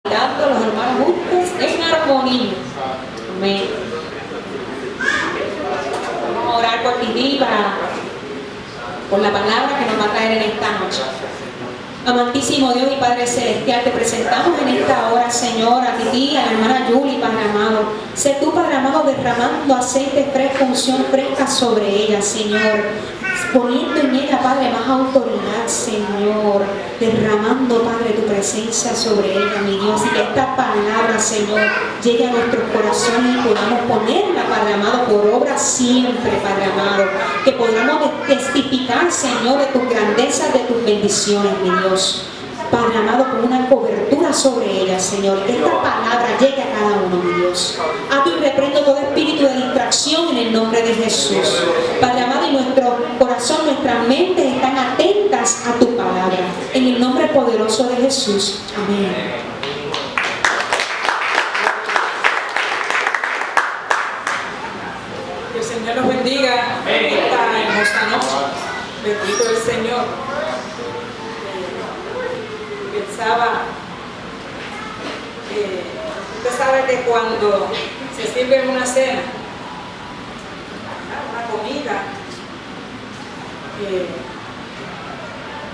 dando los hermanos juntos en armonía. Amén. Vamos a orar por ti, por la palabra que nos va a traer en esta noche. Amantísimo Dios y Padre Celestial, te presentamos en esta hora, Señor, a ti, a la hermana Yuli, Padre amado. Sé tú, Padre amado, derramando aceite fresco, unción fresca sobre ella, Señor. Poniendo en ella, Padre, más autoridad, Señor. Derramando, Padre, tu presencia sobre ella, mi Dios. Y que esta palabra, Señor, llegue a nuestros corazones y podamos ponerla, Padre amado, por obra siempre, Padre amado. Que podamos testificar, Señor, de tus grandezas, de tus bendiciones, mi Dios. Padre amado, con una cobertura sobre ella, Señor. Que esta palabra llegue a cada uno, mi Dios. Ato y reprendo todo espíritu de distracción en el nombre de Jesús. Padre amado, y nuestro corazón, nuestras mentes están atentas a tu palabra. En el nombre poderoso de Jesús. Amén. Que el Señor nos bendiga en esta hermosa noche. Bendito el Señor. Pensaba, usted sabe que cuando se sirve una cena, una comida,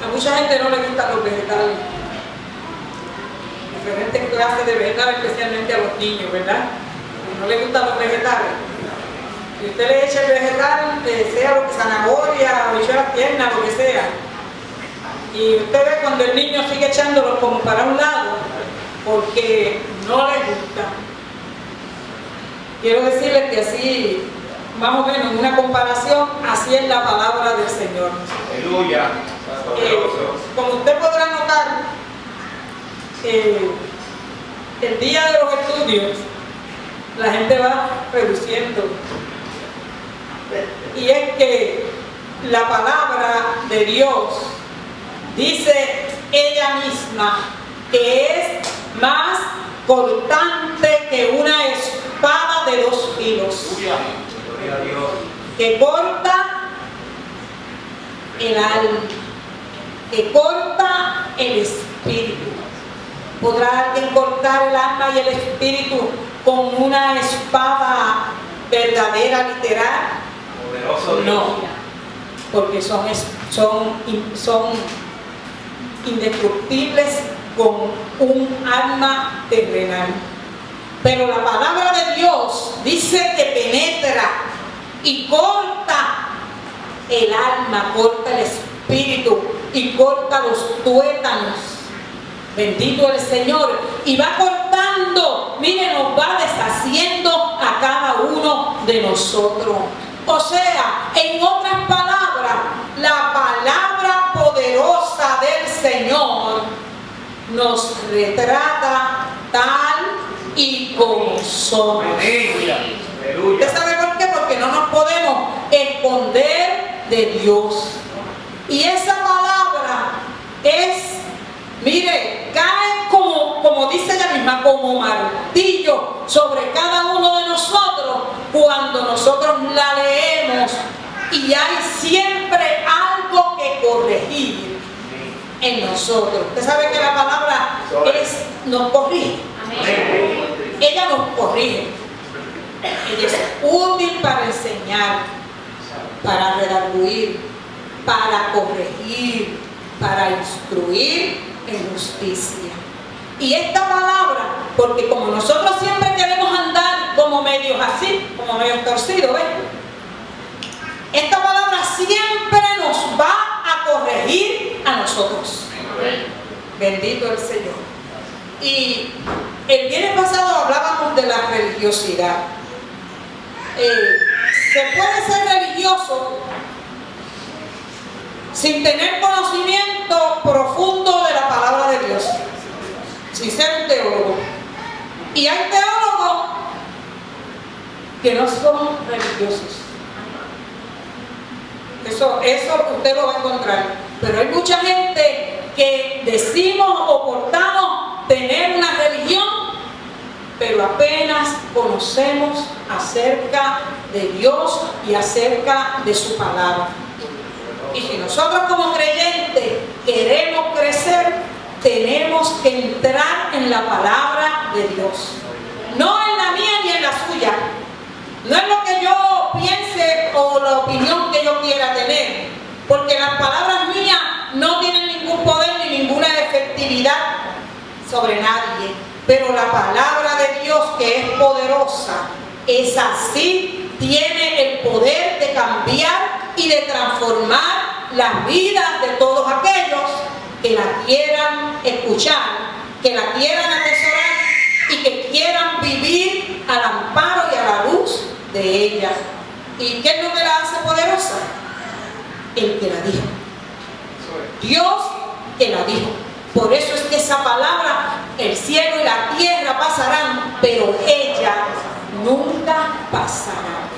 a mucha gente no le gustan los vegetales, diferentes clases de vegetales, especialmente a los niños, ¿verdad? No les gustan los vegetales. Si usted le echa el vegetal, sea lo que zanahoria, habichuelas tiernas, lo que sea, y usted ve cuando el niño sigue echándolo como para un lado, porque no le gusta. Quiero decirles que así, más o menos en una comparación, así es la palabra del Señor. Aleluya. Como usted podrá notar, el día de los estudios, la gente va reduciendo. Y es que la palabra de Dios dice ella misma que es más cortante que una espada de dos filos, que corta el alma, que corta el espíritu. ¿Podrá alguien cortar el alma y el espíritu con una espada verdadera, literal? No, porque son indestructibles con un alma terrenal. Pero la palabra de Dios dice que penetra y corta el alma, corta el espíritu y corta los tuétanos. Bendito el Señor. Y va cortando, mire, nos va deshaciendo a cada uno de nosotros. O sea, en otras palabras, la palabra poderosa del Señor nos retrata tal y como somos. ¿Usted sabe por qué? Porque no nos podemos esconder de Dios. Y esa palabra es, mire, cae como dice ella misma, como martillo sobre cada uno de nosotros cuando nosotros la leemos, y hay siempre algo que corregir en nosotros. Usted sabe que la palabra nos corrige. Ella nos corrige. Ella es útil para enseñar, para redarguir, para corregir, para instruir en justicia. Y esta palabra, porque como nosotros siempre queremos andar como medios así, como medios torcidos, ¿ves? Esta palabra siempre nos va a corregir a nosotros. Bendito el Señor. Y el viernes pasado hablábamos de la religiosidad. Se puede ser religioso sin tener conocimiento profundo de la palabra de Dios, sin ser un teólogo. Y hay teólogos que no son religiosos. Eso usted lo va a encontrar. Pero hay mucha gente que decimos o portamos tener una religión, pero apenas conocemos acerca de Dios y acerca de su palabra. Y si nosotros como creyentes queremos crecer, tenemos tenemos que entrar en la palabra de Dios. No en la mía ni en la suya. No es lo que yo piense o la opinión que yo quiera tener. Porque las palabras mías no tienen ningún poder ni ninguna efectividad sobre nadie. Pero la palabra de Dios, que es poderosa, es así, tiene el poder de cambiar y de transformar las vidas de todos aquellos que la quieran escuchar, que la quieran atesorar y que quieran vivir al amparo y a la luz de ella. ¿Y qué es lo que la hace poderosa? El que la dijo. Dios que la dijo. Por eso es que esa palabra, el cielo y la tierra pasarán, pero ella nunca pasará.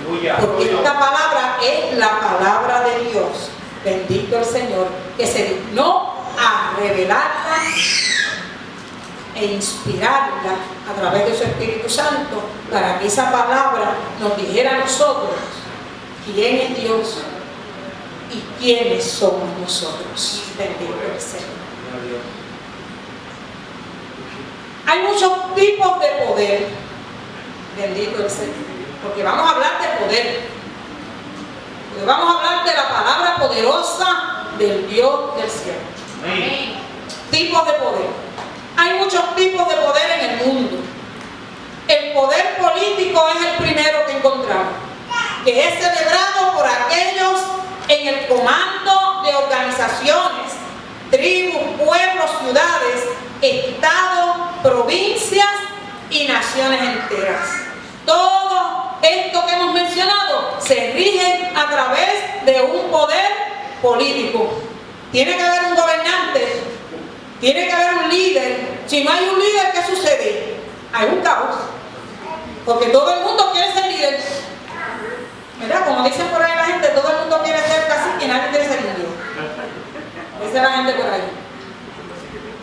Porque esta palabra es la palabra de Dios. Bendito el Señor, que se dignó a revelarla e inspirarla a través de su Espíritu Santo, para que esa palabra nos dijera a nosotros quién es Dios y quiénes somos nosotros. Bendito el Señor. Hay muchos tipos de poder. Bendito el Señor. Porque vamos a hablar de poder. Porque vamos a hablar de la palabra poderosa del Dios del cielo. Amén. Tipos de poder. Hay muchos tipos de poder en el mundo. El poder político es el primero que encontramos, que es celebrado por aquellos en el comando de organizaciones, tribus, pueblos, ciudades, estados, provincias y naciones enteras. Todo esto que hemos mencionado se rige a través de un poder político. Tiene que haber un gobernante, tiene que haber un líder. Si no hay un líder, ¿qué sucede? Hay un caos, porque todo el mundo quiere ser líder. ¿Verdad? Como dicen por ahí la gente, todo el mundo quiere ser cacique y nadie quiere ser indio. Dice la gente por ahí.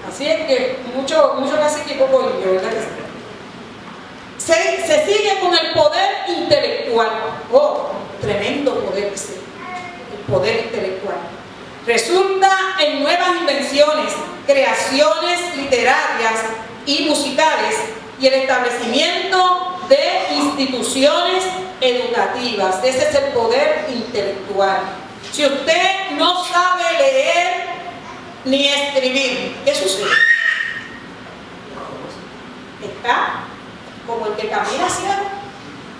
Así es que mucho cacique y poco indio, ¿verdad? Se sigue con el poder intelectual. Oh, tremendo poder ese, el poder intelectual. Resulta en nuevas invenciones, creaciones literarias y musicales y el establecimiento de instituciones educativas. Ese es el poder intelectual. Si usted no sabe leer ni escribir, ¿qué sucede? Está como el que camina ciego,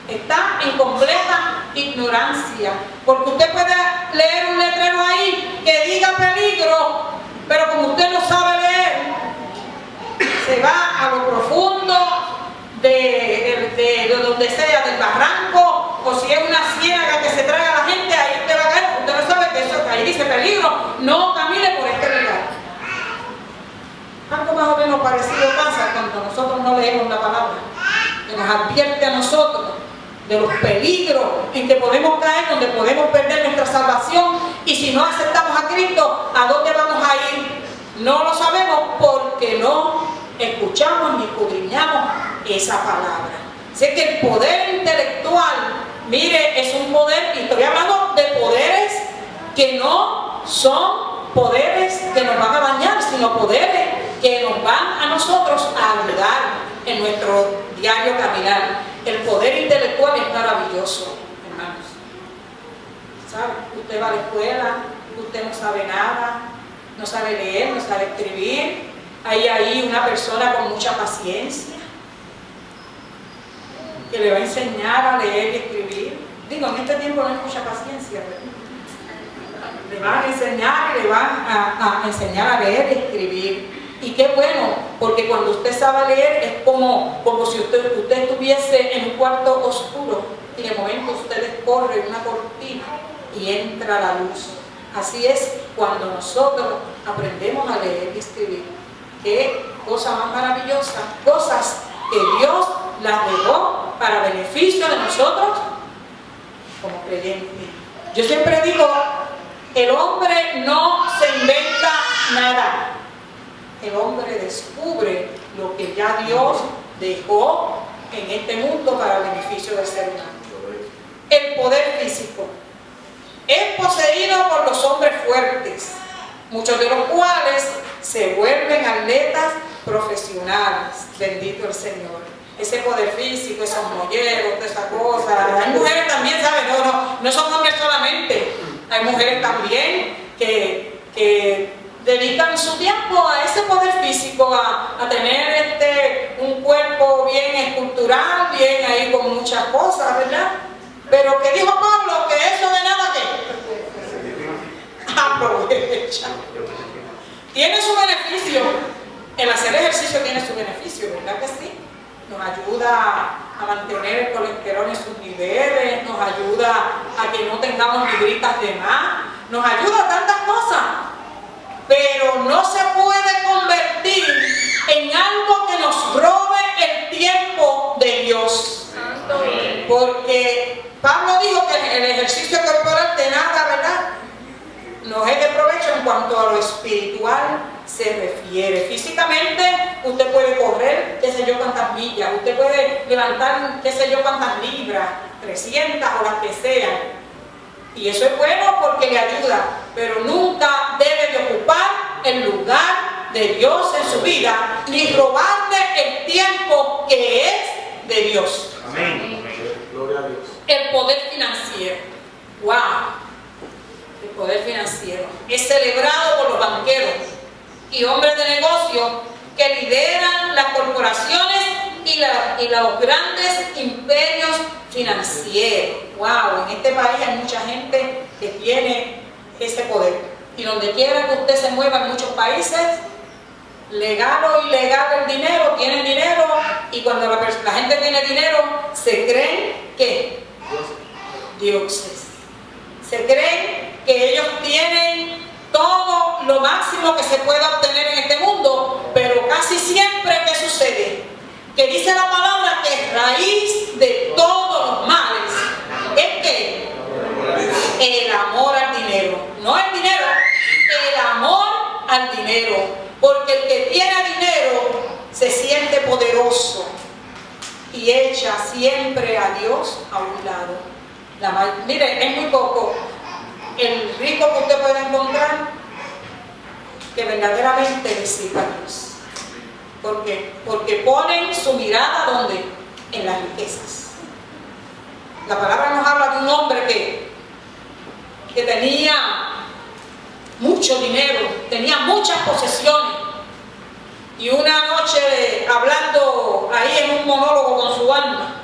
está en completa ignorancia, porque usted puede leer un letrero ahí que diga peligro, pero como usted no sabe leer, se va a lo profundo de donde sea, del barranco, o si es una ciénaga que se traga a la gente, ahí usted va a caer, usted no sabe que eso, ahí dice peligro, no camine por este lugar. Algo más o menos parecido pasa cuando nosotros no leemos la palabra, que nos advierte a nosotros de los peligros en que podemos caer, donde podemos perder nuestra salvación, y si no aceptamos a Cristo, ¿a dónde vamos a ir? No lo sabemos porque no escuchamos ni escudriñamos esa palabra. Así que el poder intelectual, mire, es un poder, y estoy hablando de poderes que no son poderes que nos van a dañar, sino poderes que nos van a nosotros a ayudar en nuestro diario caminar. El poder intelectual es maravilloso, hermanos. ¿Sabe? Usted va a la escuela, usted no sabe nada, no sabe leer, no sabe escribir. Hay ahí una persona con mucha paciencia que le va a enseñar a leer y escribir. Digo, en este tiempo no hay mucha paciencia, pero le van a enseñar y le van a enseñar a leer y escribir. Y qué bueno, porque cuando usted sabe leer es como si usted estuviese en un cuarto oscuro y de momento usted corre una cortina y entra la luz. Así es cuando nosotros aprendemos a leer y escribir. Qué cosa más maravillosa, cosas que Dios las dejó para beneficio de nosotros como creyentes. Yo siempre digo, el hombre no se inventa nada. El hombre descubre lo que ya Dios dejó en este mundo para el beneficio del ser humano. El poder físico es poseído por los hombres fuertes, muchos de los cuales se vuelven atletas profesionales. Bendito el Señor. Ese poder físico, esos molleros, todas esas cosas. Hay mujeres también, ¿sabes? No son hombres solamente. Hay mujeres también que dedican su tiempo a ese poder físico, a tener un cuerpo bien escultural, bien ahí con muchas cosas, ¿verdad? Pero que dijo Pablo que eso de nada que aprovecha. Tiene su beneficio. El hacer ejercicio tiene su beneficio, ¿verdad que sí? Nos ayuda a mantener el colesterol en sus niveles, nos ayuda a que no tengamos libritas de más, nos ayuda a tantas cosas. Pero no se puede convertir en algo que nos robe el tiempo de Dios. Porque Pablo dijo que el ejercicio corporal de nada, ¿verdad?, nos es de provecho en cuanto a lo espiritual se refiere. Físicamente, usted puede correr, qué sé yo cuántas millas, usted puede levantar, qué sé yo cuántas libras, 300 o las que sean. Y eso es bueno porque le ayuda, pero nunca debe de ocupar el lugar de Dios en su vida, ni robarle el tiempo que es de Dios. Amén. Gloria a Dios. El poder financiero. ¡Wow! El poder financiero es celebrado por los banqueros y hombres de negocio que lideran las corporaciones y los grandes imperios financieros. ¡Wow! En este país hay mucha gente que tiene ese poder. Y donde quiera que usted se mueva en muchos países, legal o ilegal el dinero, tienen dinero, y cuando la gente tiene dinero, se creen que dioses. Se creen que ellos tienen todo lo máximo que se pueda obtener en este mundo, pero casi siempre, ¿qué sucede? Que dice la palabra que raíz de todos los males es que el amor al dinero. No el dinero, el amor al dinero. Porque el que tiene dinero se siente poderoso y echa siempre a Dios a un lado. Mire, es muy poco el rico que usted puede encontrar que verdaderamente le sirva a Dios. ¿Por qué? Porque ponen su mirada ¿dónde? En las riquezas. La palabra nos habla de un hombre que tenía mucho dinero, tenía muchas posesiones, y una noche hablando ahí en un monólogo con su alma,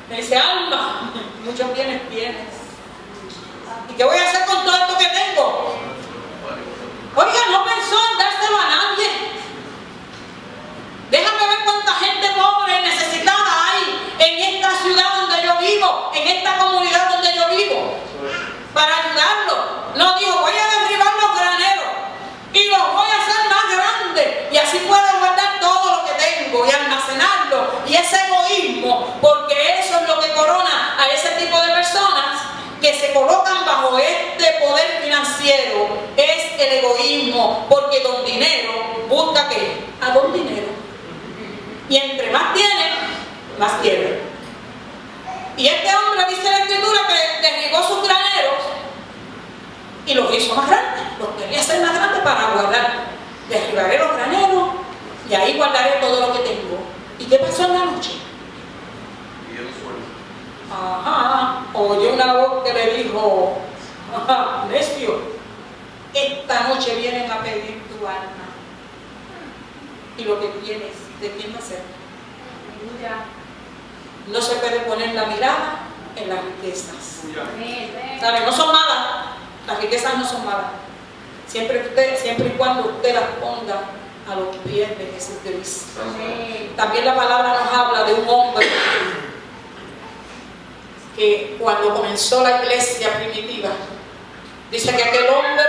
me dice: alma, muchos bienes tienes, ¿y qué voy a hacer con todo esto que tengo? Oiga, no pensó en dárselo a nadie. Déjame ver cuánta gente pobre y necesitada hay en esta ciudad donde yo vivo, en esta comunidad donde yo vivo, para ayudarlo. No dijo: voy a derribar los graneros y los voy a hacer más grandes y así puedo guardar todo lo que tengo y almacenarlo. Y ese egoísmo, porque eso es lo que corona a ese tipo de personas que se colocan bajo este poder financiero, es el egoísmo. Porque don dinero busca ¿qué? A don dinero. Y entre más tiene, más quiere. Y este hombre, dice la Escritura, que derribó sus graneros y los hizo más grandes, los quería hacer más grandes para guardar. Derribaré los graneros y ahí guardaré todo lo que tengo. ¿Y qué pasó en la noche? Ajá, oyó una voz que le dijo: ajá, necio, esta noche vienen a pedir tu alma y lo que tienes, ¿de quién va a ser? No se puede poner la mirada en las riquezas. ¿Sabe? No son malas. Las riquezas no son malas. Siempre y cuando usted las ponga a los pies de Jesucristo. También la palabra nos habla de un hombre que cuando comenzó la iglesia primitiva, dice que aquel hombre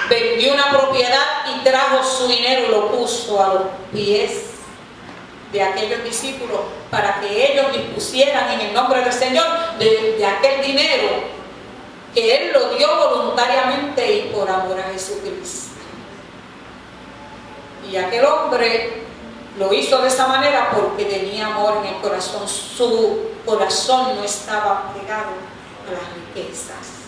vendió una propiedad y trajo su dinero y lo puso a los pies de aquellos discípulos para que ellos dispusieran en el nombre del Señor de aquel dinero que Él lo dio voluntariamente y por amor a Jesucristo. Y aquel hombre lo hizo de esa manera porque tenía amor en el corazón. Su corazón no estaba pegado a las riquezas.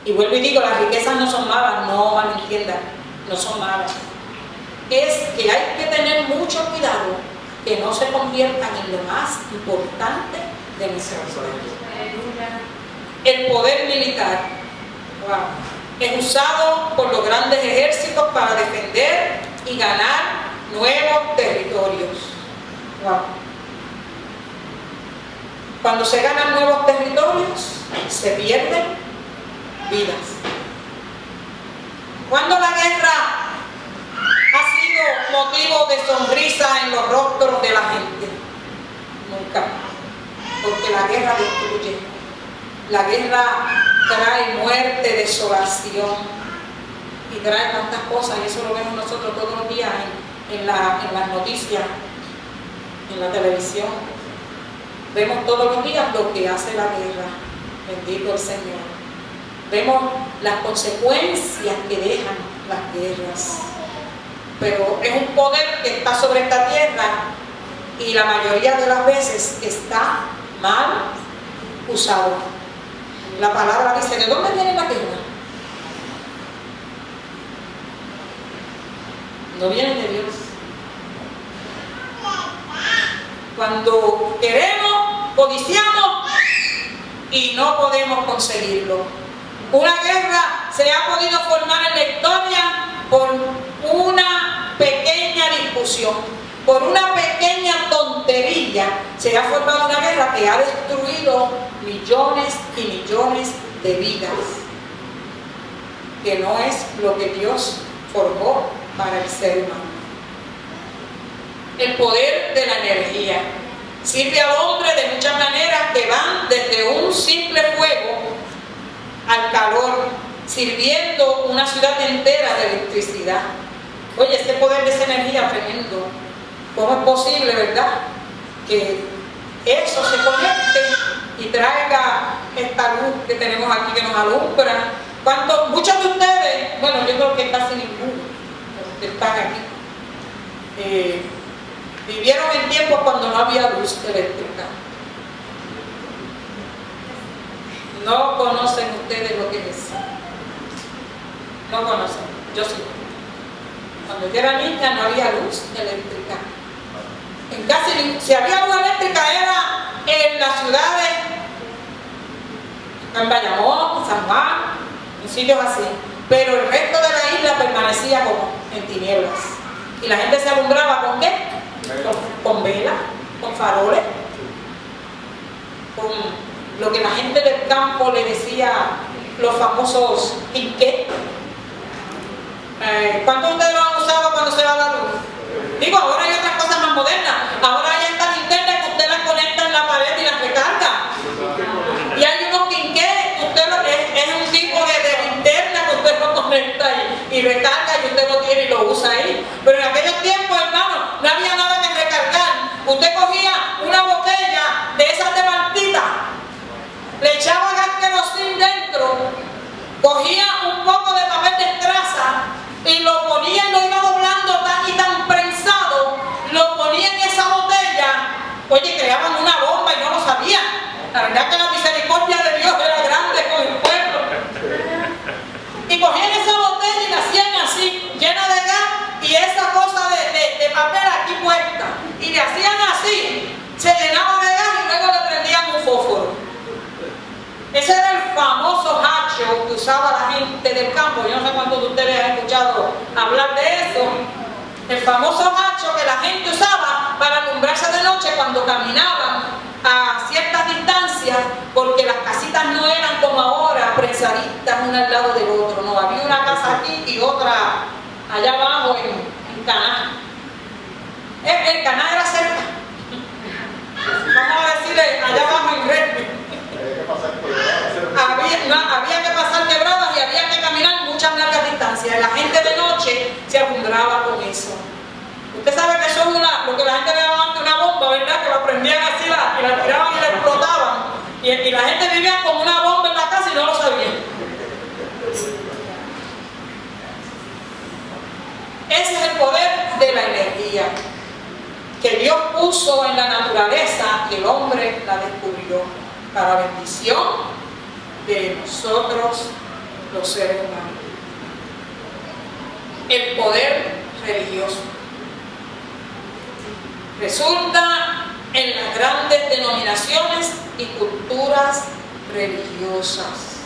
Y vuelvo y digo, las riquezas no son malas, no malentiendan, no son malas. es que hay que tener mucho cuidado que no se conviertan en lo más importante de nuestra vida. El poder militar, es usado por los grandes ejércitos para defender y ganar nuevos territorios. Cuando se ganan nuevos territorios, se pierden vidas. Cuando la guerra ha sido motivo de sonrisa en los rostros de la gente, nunca, porque la guerra destruye, la guerra trae muerte, desolación y trae tantas cosas, y eso lo vemos nosotros todos los días en las noticias, en la televisión. Vemos todos los días lo que hace la guerra, bendito el Señor. Vemos las consecuencias que dejan las guerras, pero es un poder que está sobre esta tierra y la mayoría de las veces está mal usado. La palabra dice, ¿de dónde viene la guerra? No viene de Dios. Cuando queremos, codiciamos y no podemos conseguirlo. Una guerra se ha podido formar en la historia por una pequeña discusión, por una pequeña tontería. Se ha formado una guerra que ha destruido millones y millones de vidas, que no es lo que Dios formó para el ser humano. El poder de la energía sirve al hombre de muchas maneras que van desde un simple fuego al calor, sirviendo una ciudad entera de electricidad. Oye, este poder de esa energía tremendo. ¿Cómo es posible, verdad, que eso se conecte y traiga esta luz que tenemos aquí que nos alumbra? Muchos de ustedes, bueno, yo creo que casi ninguno de los que están aquí, vivieron en tiempos cuando no había luz eléctrica. No conocen ustedes lo que es eso. No conocen. Yo sí. Cuando yo era niña no había luz eléctrica. Si había luz eléctrica era en las ciudades, en Bayamón, San Juan, en sitios así. Pero el resto de la isla permanecía como en tinieblas. Y la gente se alumbraba ¿con qué? Con velas, con faroles, con lo que la gente del campo le decía los famosos quinqué. ¿Cuántos de ustedes lo han usado cuando se va la luz? Digo, ahora hay otras cosas más modernas. Ahora hay estas linternas que usted las conecta en la pared y las recarga. Y hay unos quinqué, es un tipo de linterna que usted lo conecta y recarga y usted lo tiene y lo usa ahí. Pero en aquellos tiempos, hermano, no había nada que recargar. Usted cogía una botella de esas de mantita, le echaba gas querosín dentro, cogía un poco de papel de estraza y lo ponía y lo iba doblando tan prensado, lo ponía en esa botella. Oye, creaban una bomba y no lo sabían. La verdad que la misericordia de Dios era grande con el pueblo. Y cogían esa botella y la hacían así, llena de gas y esa cosa de papel aquí puesta. Y le hacían así, se llenaba de gas y luego le prendían un fósforo. Ese era el famoso hacho que usaba la gente del campo. Yo no sé cuántos de ustedes han escuchado hablar de eso. El famoso hacho que la gente usaba para alumbrarse de noche cuando caminaban a ciertas distancias, porque las casitas no eran como ahora, prensaditas una al lado del otro. No, había una casa aquí y otra allá abajo en Caná. El Caná era cerca. Vamos a decirle allá abajo en Redmond. Había que pasar quebradas y había que caminar muchas largas distancias. La gente de noche se alumbraba con eso. Usted sabe que eso es lo que la gente le daba antes una bomba, ¿verdad? Que la prendían así, y la tiraban y la explotaban. Y la gente vivía con una bomba en la casa y no lo sabía. Ese es el poder de la energía que Dios puso en la naturaleza y el hombre la descubrió para bendición de nosotros los seres humanos. El poder religioso. Resulta en las grandes denominaciones y culturas religiosas.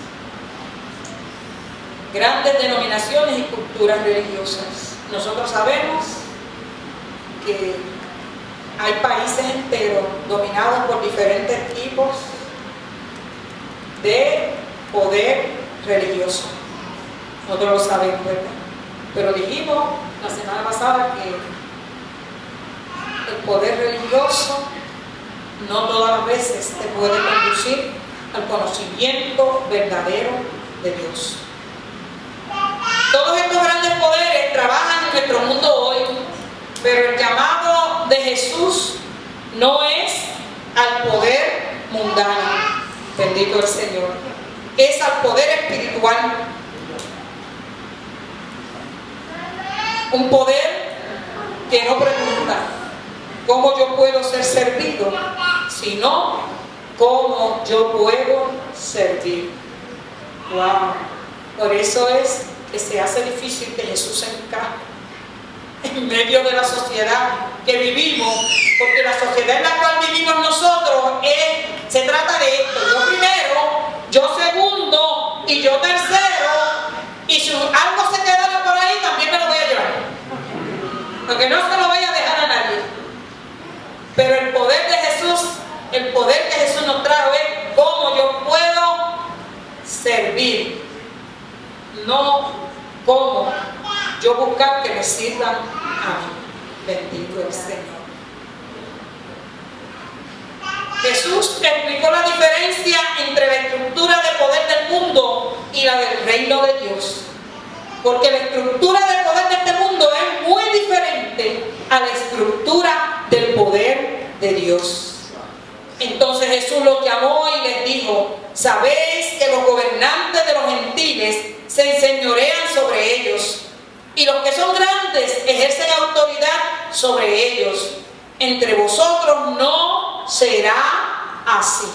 Grandes denominaciones y culturas religiosas. Nosotros sabemos que hay países enteros dominados por diferentes tipos de poder religioso. Nosotros lo sabemos, ¿verdad? Pero dijimos la semana pasada que el poder religioso no todas las veces te puede conducir al conocimiento verdadero de Dios. Todos estos grandes poderes trabajan en nuestro mundo hoy, pero el llamado de Jesús no es al poder mundano, bendito el Señor, es al poder espiritual. Un poder que no pregunta cómo yo puedo ser servido, sino cómo yo puedo servir. Wow. Por eso es que se hace difícil que Jesús se encaje en medio de la sociedad que vivimos, porque la sociedad en la cual vivimos nosotros se trata de esto: yo primero, yo segundo y yo tercero, y si algo se quedara por ahí también me lo voy a llevar, porque no se lo voy a dejar a nadie. Pero el poder de Jesús, el poder que Jesús nos trajo es cómo yo puedo servir, no cómo yo buscar que me sirvan a mí. Bendito el Señor. Jesús explicó la diferencia entre la estructura de poder del mundo y la del reino de Dios. Porque la estructura del poder de este mundo es muy diferente a la estructura del poder de Dios. Entonces Jesús los llamó y les dijo: sabéis que los gobernantes de los gentiles se enseñorean sobre ellos, y los que son grandes ejercen autoridad sobre ellos. Entre vosotros no será así.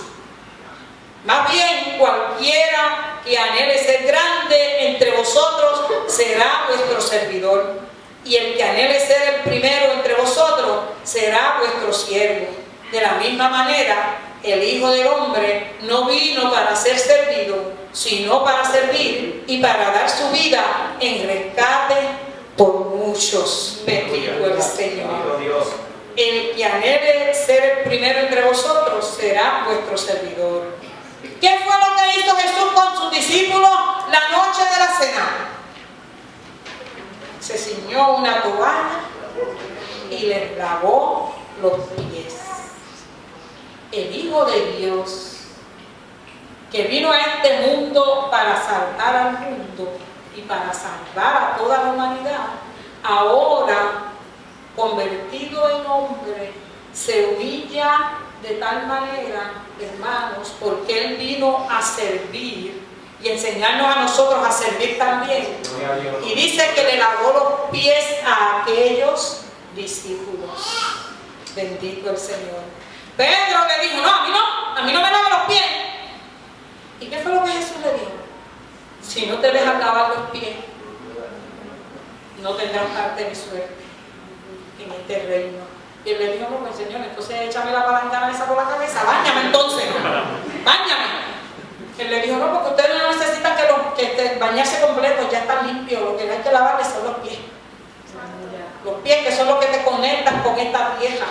Más bien, cualquiera que anhele ser grande entre vosotros será vuestro servidor, y el que anhele ser el primero entre vosotros será vuestro siervo. De la misma manera, el Hijo del Hombre no vino para ser servido, sino para servir y para dar su vida en rescate por muchos. Bendito el Señor. El que anhele ser el primero entre vosotros será vuestro servidor. ¿Qué fue lo que hizo Jesús con sus discípulos la noche de la cena? Se ciñó una toalla y les lavó los pies. El Hijo de Dios, que vino a este mundo para salvar al mundo y para salvar a toda la humanidad, ahora, convertido en hombre, se humilla de tal manera, hermanos, porque Él vino a servir y enseñarnos a nosotros a servir también. Y dice que le lavó los pies a aquellos discípulos. Bendito el Señor. Pedro le dijo: no, a mí no me lava los pies. ¿Y qué fue lo que Jesús le dijo? Si no te dejas lavar los pies, no tendrás parte ni suerte en este reino. Y él le dijo: no, pues Señor, entonces échame la palangana esa por la cabeza, báñame entonces, báñame. Él le dijo: no, porque ustedes no necesitan que bañarse completo, ya están limpios, lo que hay que lavarles son los pies. Los pies, que son los que te conectan con esta tierra.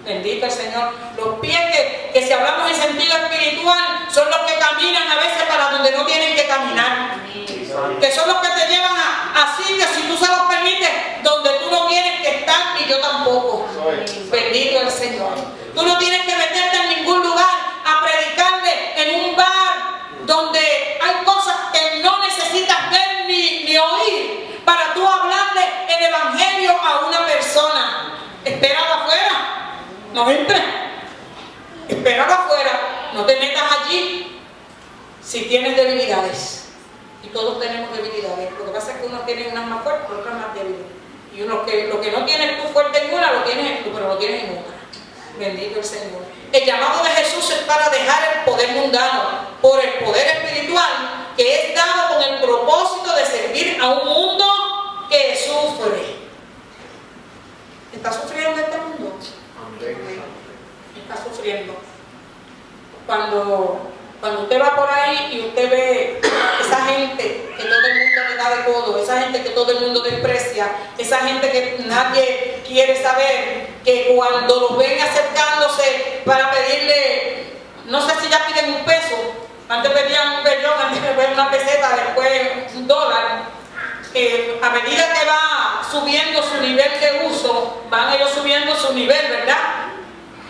Bendito el Señor. Los pies que si hablamos en sentido espiritual, son los que caminan a veces para donde no tienen que caminar. Que son los que te llevan así, que si tú se los permites, donde tú no tienes que estar, ni yo tampoco. Bendito el Señor. Tú no tienes que meterte en ningún lugar a predicarle en un bar donde hay cosas que no necesitas ver ni oír para tú hablarle el evangelio a una persona. Espéralo afuera. No entres, espéralo afuera, no te metas allí si tienes debilidades. Y todos tenemos debilidades. Lo que pasa es que unos tienen unas más fuertes, otras más débiles. Y lo que no tienes tú fuerte en una, lo tienes tú, pero lo tienes en otra. Bendito el Señor. El llamado de Jesús es para dejar el poder mundano por el poder espiritual que es dado con el propósito de servir a un mundo que sufre. ¿Está sufriendo este mundo? Está sufriendo. Cuando usted va por ahí y usted ve esa gente que todo el mundo le da de codo, esa gente que todo el mundo desprecia, esa gente que nadie quiere saber, que cuando los ven acercándose para pedirle, no sé si ya piden un peso, antes pedían un bellón, antes pedían una peseta, después $1, a medida que va subiendo su nivel de uso, van ellos subiendo su nivel, ¿verdad?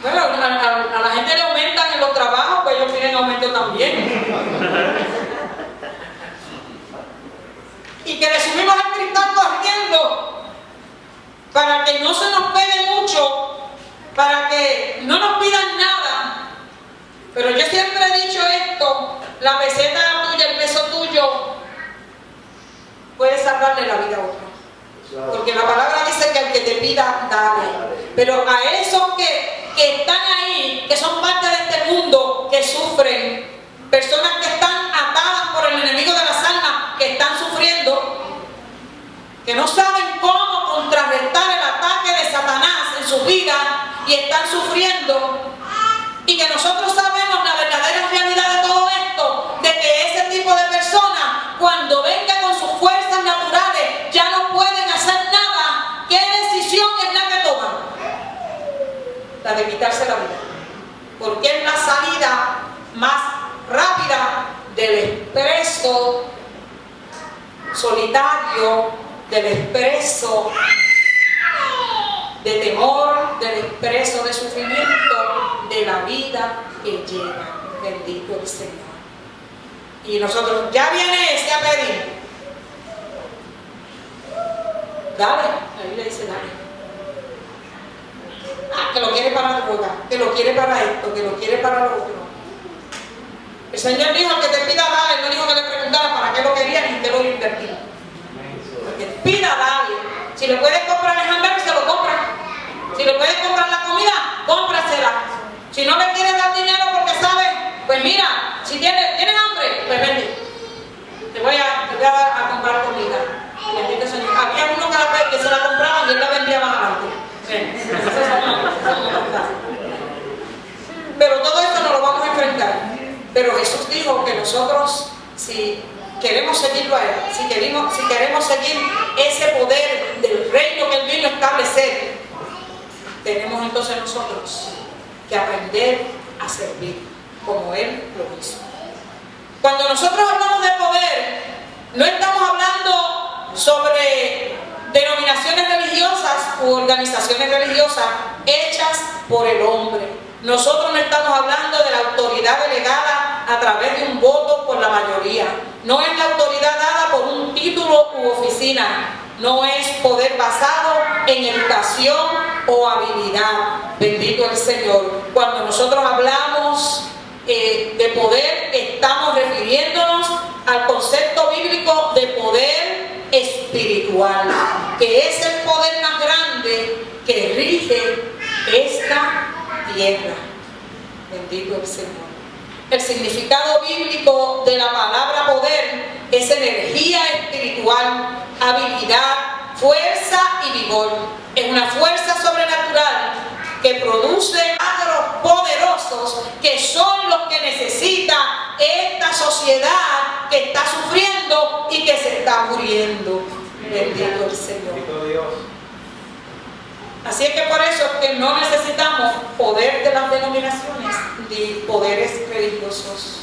Bueno, a la gente le aumentan en los trabajos, pues ellos piden aumento también. Y que le subimos al cristal corriendo para que no se nos pegue mucho, para que no nos pidan nada. Pero yo siempre he dicho esto, la peseta tuya, el peso tuyo, puede salvarle la vida a otro. Porque la palabra dice que al que te pida, dale. Pero a esos que están ahí, que son parte de este mundo, que sufren, personas que están atadas por el enemigo de las almas, que están sufriendo, que no saben cómo contrarrestar el ataque de Satanás en su vida y están sufriendo, y que nosotros sabemos la verdadera realidad de todo esto, de que ese tipo de personas, cuando venga con sus fuerzas naturales, ya no pueden hacer nada. ¿Qué decisión es la que toman? La de quitarse la vida, porque es la salida más rápida del expreso solitario, del expreso de temor, del expreso de sufrimiento, de la vida que lleva. Bendito el Señor. Y nosotros, ya viene ese a pedir. Dale, ahí le dice dale. Que lo quiere para la droga, que lo quiere para esto, que lo quiere para lo otro. El Señor dijo que te pida dale, no dijo que le preguntara para qué lo quería ni qué lo invertía. Porque pida dale. Si le puedes comprar el hamburger, se lo compra. Si le puedes comprar la comida, cómprasela. Si no le quieres dar dinero porque sabes, pues mira, si tienes hambre, pues vende. Te voy a dar a comprar comida. Bendito Señor. Había uno que se la compraban y él la vendía más adelante. Pero todo esto no lo vamos a enfrentar. Pero Jesús dijo que nosotros, si queremos seguirlo a Él, si queremos seguir ese poder del reino que Él vino a establecer, tenemos entonces nosotros que aprender a servir como Él lo hizo. Cuando nosotros hablamos de poder, no estamos hablando sobre denominaciones religiosas u organizaciones religiosas hechas por el hombre. Nosotros no estamos hablando de la autoridad delegada a través de un voto por la mayoría. No es la autoridad dada por un título u oficina. No es poder basado en educación o habilidad. Bendito el Señor. Cuando nosotros hablamos de poder, estamos refiriéndonos al concepto bíblico de poder espiritual, que es el poder más grande que rige esta tierra. Bendito el Señor. El significado bíblico de la palabra poder es energía espiritual, habilidad, fuerza y vigor. Es una fuerza sobrenatural que produce milagros poderosos que son los que necesita esta sociedad que está sufriendo y que se está muriendo. Bendito el Señor. Así es que por eso es que no necesitamos poder de las denominaciones ni poderes religiosos,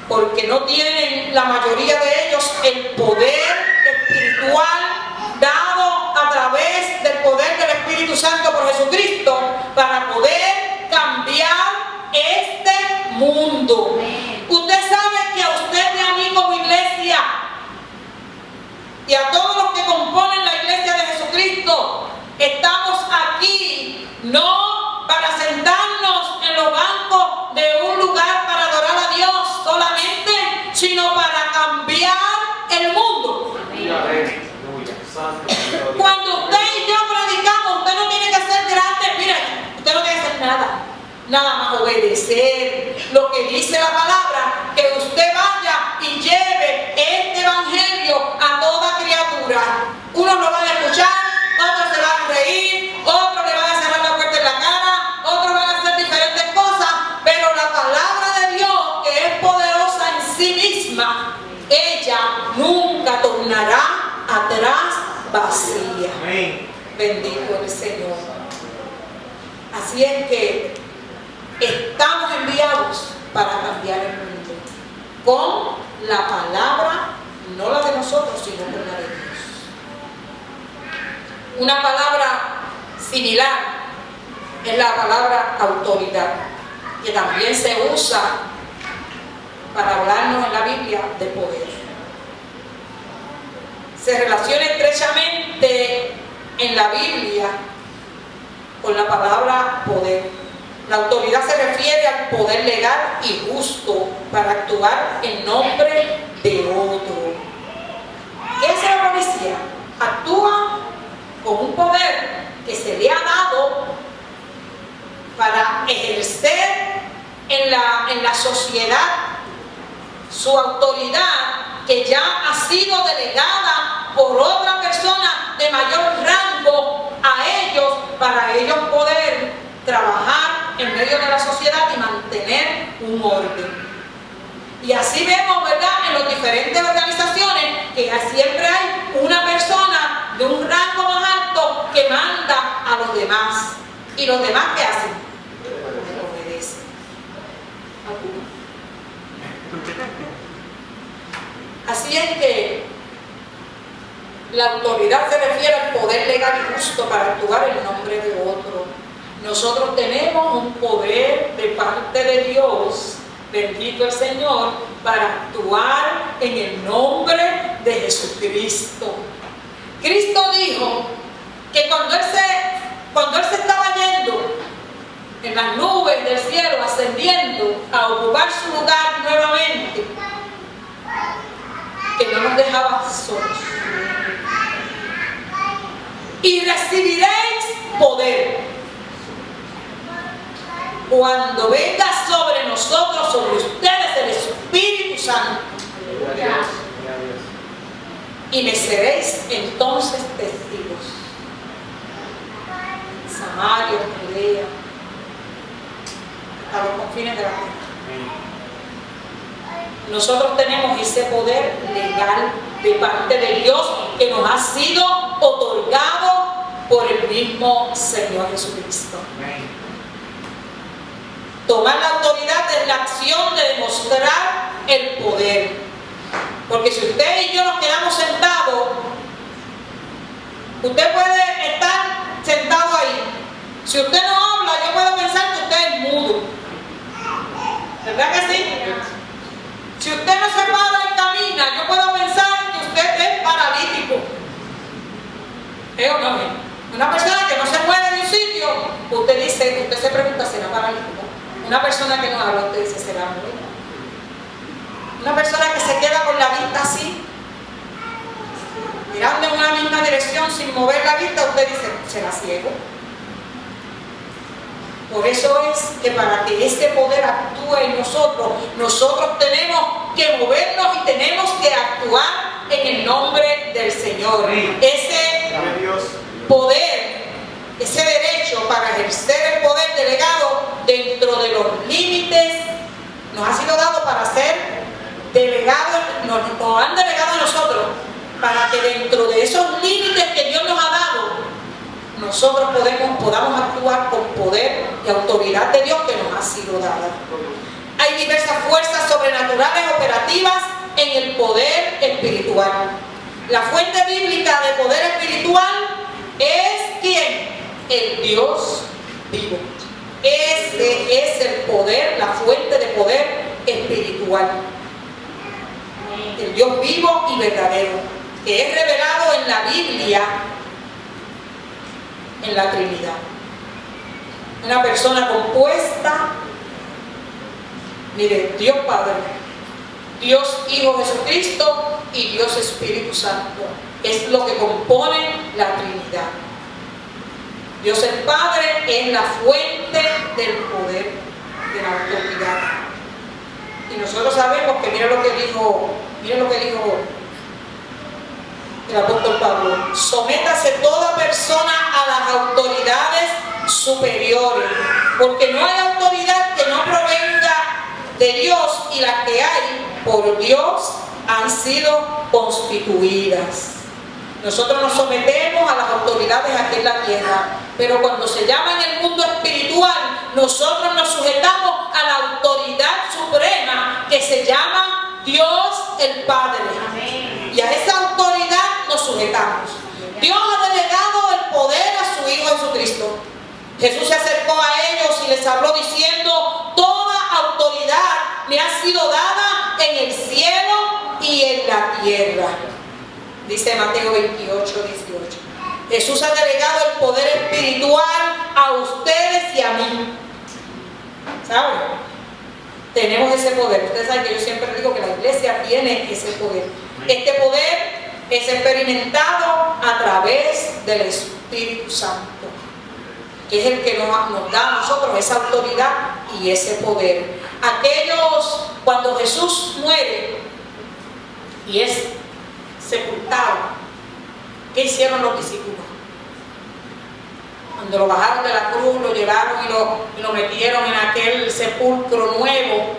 porque no tienen la mayoría de ellos el poder espiritual dado a través del poder del Espíritu Santo por Jesucristo para poder cambiar este mundo. Usted sabe que a usted y a mí como iglesia y a todos los que componen la iglesia de Jesucristo, estamos aquí no para sentarnos en los bancos de un lugar para adorar a Dios solamente, sino para cambiar el mundo. Cuando usted y yo predicamos, usted no tiene que ser grande, mira, usted no tiene que hacer nada más obedecer lo que dice la palabra, que usted vaya y lleve este evangelio a toda criatura. Unos lo van a escuchar, otros se van a reír, vacía. Amén. Bendito el Señor. Así es que estamos enviados para cambiar el mundo con la palabra, no la de nosotros, sino con la de Dios. Una palabra similar es la palabra autoridad, que también se usa para hablarnos en la Biblia de poder. Se relaciona estrechamente en la Biblia con la palabra poder. La autoridad se refiere al poder legal y justo para actuar en nombre de otro. ¿Qué hace la policía? Actúa con un poder que se le ha dado para ejercer en la sociedad su autoridad, que ya ha sido delegada por otra persona de mayor rango a ellos, para ellos poder trabajar en medio de la sociedad y mantener un orden. Y así vemos, ¿verdad?, en las diferentes organizaciones, que siempre hay una persona de un rango más alto que manda a los demás. ¿Y los demás qué hacen? Obedecen. Así es que la autoridad se refiere al poder legal y justo para actuar en nombre de otro. Nosotros tenemos un poder de parte de Dios, bendito el Señor, para actuar en el nombre de Jesucristo. Cristo dijo que cuando Él se estaba yendo en las nubes del cielo, ascendiendo a ocupar su lugar nuevamente, que no nos dejaba solos. Y recibiréis poder cuando venga sobre nosotros, sobre ustedes, el Espíritu Santo. Y me seréis entonces testigos. Samaria, Judea, a los confines de la tierra. Nosotros tenemos ese poder legal de parte de Dios que nos ha sido otorgado por el mismo Señor Jesucristo. Tomar la autoridad es la acción de demostrar el poder. Porque si usted y yo nos quedamos sentados, usted puede estar sentado ahí. Si usted no habla, yo puedo pensar que usted es mudo. ¿Verdad que sí? Si usted no se para y camina, yo puedo pensar que usted es paralítico. ¿Es o no? Una persona que no se mueve de un sitio, usted se pregunta, ¿será paralítico? Una persona que no habla, usted dice, ¿será mudo? Una persona que se queda con la vista así, mirando en una misma dirección sin mover la vista, usted dice, ¿será ciego? Por eso es que para que este poder actúe en nosotros, nosotros tenemos que movernos y tenemos que actuar en el nombre del Señor. Ese poder, ese derecho para ejercer el poder delegado dentro de los límites, nos ha sido dado para ser delegados, nos han delegado a nosotros, para que dentro de esos límites que Dios nos ha dado, nosotros podamos actuar con poder y autoridad de Dios que nos ha sido dada. Hay diversas fuerzas sobrenaturales operativas en el poder espiritual. La fuente bíblica de poder espiritual es ¿quién? El Dios vivo. Ese es el poder, la fuente de poder espiritual. El Dios vivo y verdadero, que es revelado en la Biblia, en la Trinidad. Una persona compuesta, mire, Dios Padre, Dios Hijo Jesucristo y Dios Espíritu Santo. Es lo que compone la Trinidad. Dios el Padre es la fuente del poder, de la autoridad. Y nosotros sabemos que mire lo que dijo el apóstol Pablo: sométase toda persona a las autoridades superiores, porque no hay autoridad que no provenga de Dios, y las que hay por Dios han sido constituidas. Nosotros nos sometemos a las autoridades aquí en la tierra, pero cuando se llama en el mundo espiritual, nosotros nos sujetamos a la autoridad suprema que se llama Dios el Padre. Y a esa autoridad nos sujetamos. Dios ha delegado el poder a su Hijo Jesucristo. Jesús se acercó a ellos y les habló diciendo: toda autoridad me ha sido dada en el cielo y en la tierra. Dice Mateo 28, 18. Jesús ha delegado el poder espiritual a ustedes y a mí. ¿Saben? Tenemos ese poder. Ustedes saben que yo siempre digo que la iglesia tiene ese poder. Este poder es experimentado a través del Espíritu Santo, que es el que nos da a nosotros esa autoridad y ese poder. Aquellos, cuando Jesús muere y es sepultado, ¿qué hicieron los discípulos? Cuando lo bajaron de la cruz, lo llevaron y lo metieron en aquel sepulcro nuevo,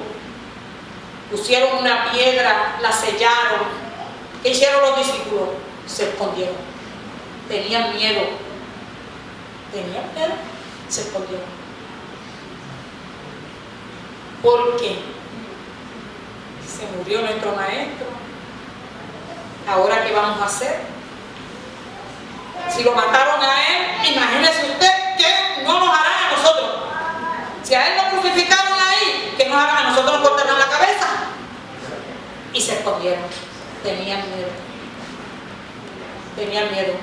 pusieron una piedra, la sellaron. ¿Qué hicieron los discípulos? Se escondieron. Tenían miedo. Se escondieron. ¿Por qué? Se murió nuestro maestro. ¿Ahora qué vamos a hacer? Si lo mataron a él, imagínese usted que no nos harán a nosotros. Si a él lo crucificaron ahí, ¿qué nos harán a nosotros? Nos cortarán la cabeza. Y se escondieron. Tenían miedo.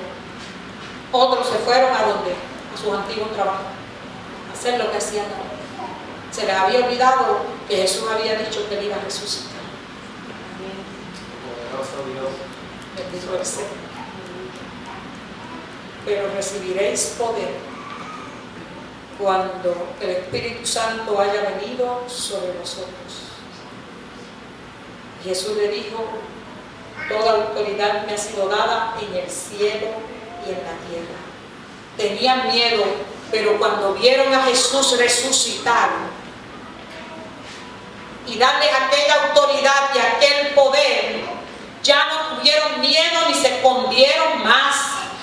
Otros se fueron a donde? A sus antiguos trabajos, a hacer lo que hacían. Se les había olvidado que Jesús había dicho que él iba a resucitar. Bendito el Señor. Pero recibiréis poder cuando el Espíritu Santo haya venido sobre vosotros. Jesús le dijo: toda autoridad me ha sido dada en el cielo y en la tierra. Tenían miedo, pero cuando vieron a Jesús resucitar y darle aquella autoridad y aquel poder, ya no tuvieron miedo ni se escondieron más,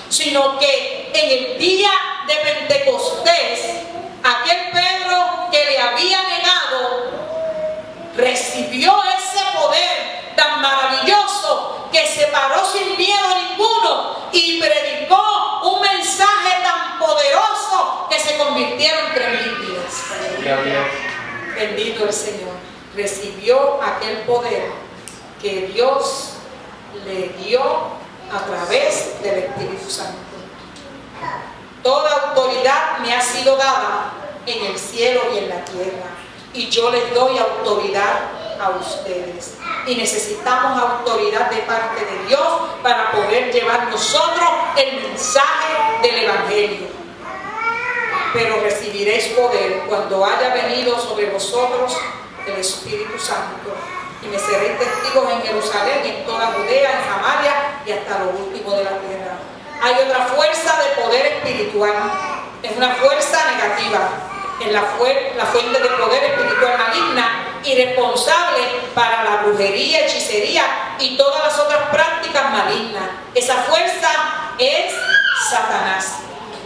sino que en el día de Pentecostés, aquel Pedro que le había negado recibió ese poder tan maravilloso que se paró sin miedo ninguno y predicó un mensaje tan poderoso que se convirtieron en 3,000 vidas. Bendito el Señor. Recibió aquel poder que Dios le dio a través del Espíritu Santo. Toda autoridad me ha sido dada en el cielo y en la tierra, y yo les doy autoridad a ustedes. Y necesitamos autoridad de parte de Dios para poder llevar nosotros el mensaje del Evangelio. Pero recibiréis poder cuando haya venido sobre vosotros el Espíritu Santo, y me seréis testigos en Jerusalén y en toda Judea, en Samaria y hasta lo último de la tierra. Hay otra fuerza de poder espiritual, es una fuerza negativa, es la fuente de poder espiritual maligna y responsable para la brujería, hechicería y todas las otras prácticas malignas. Esa fuerza es Satanás.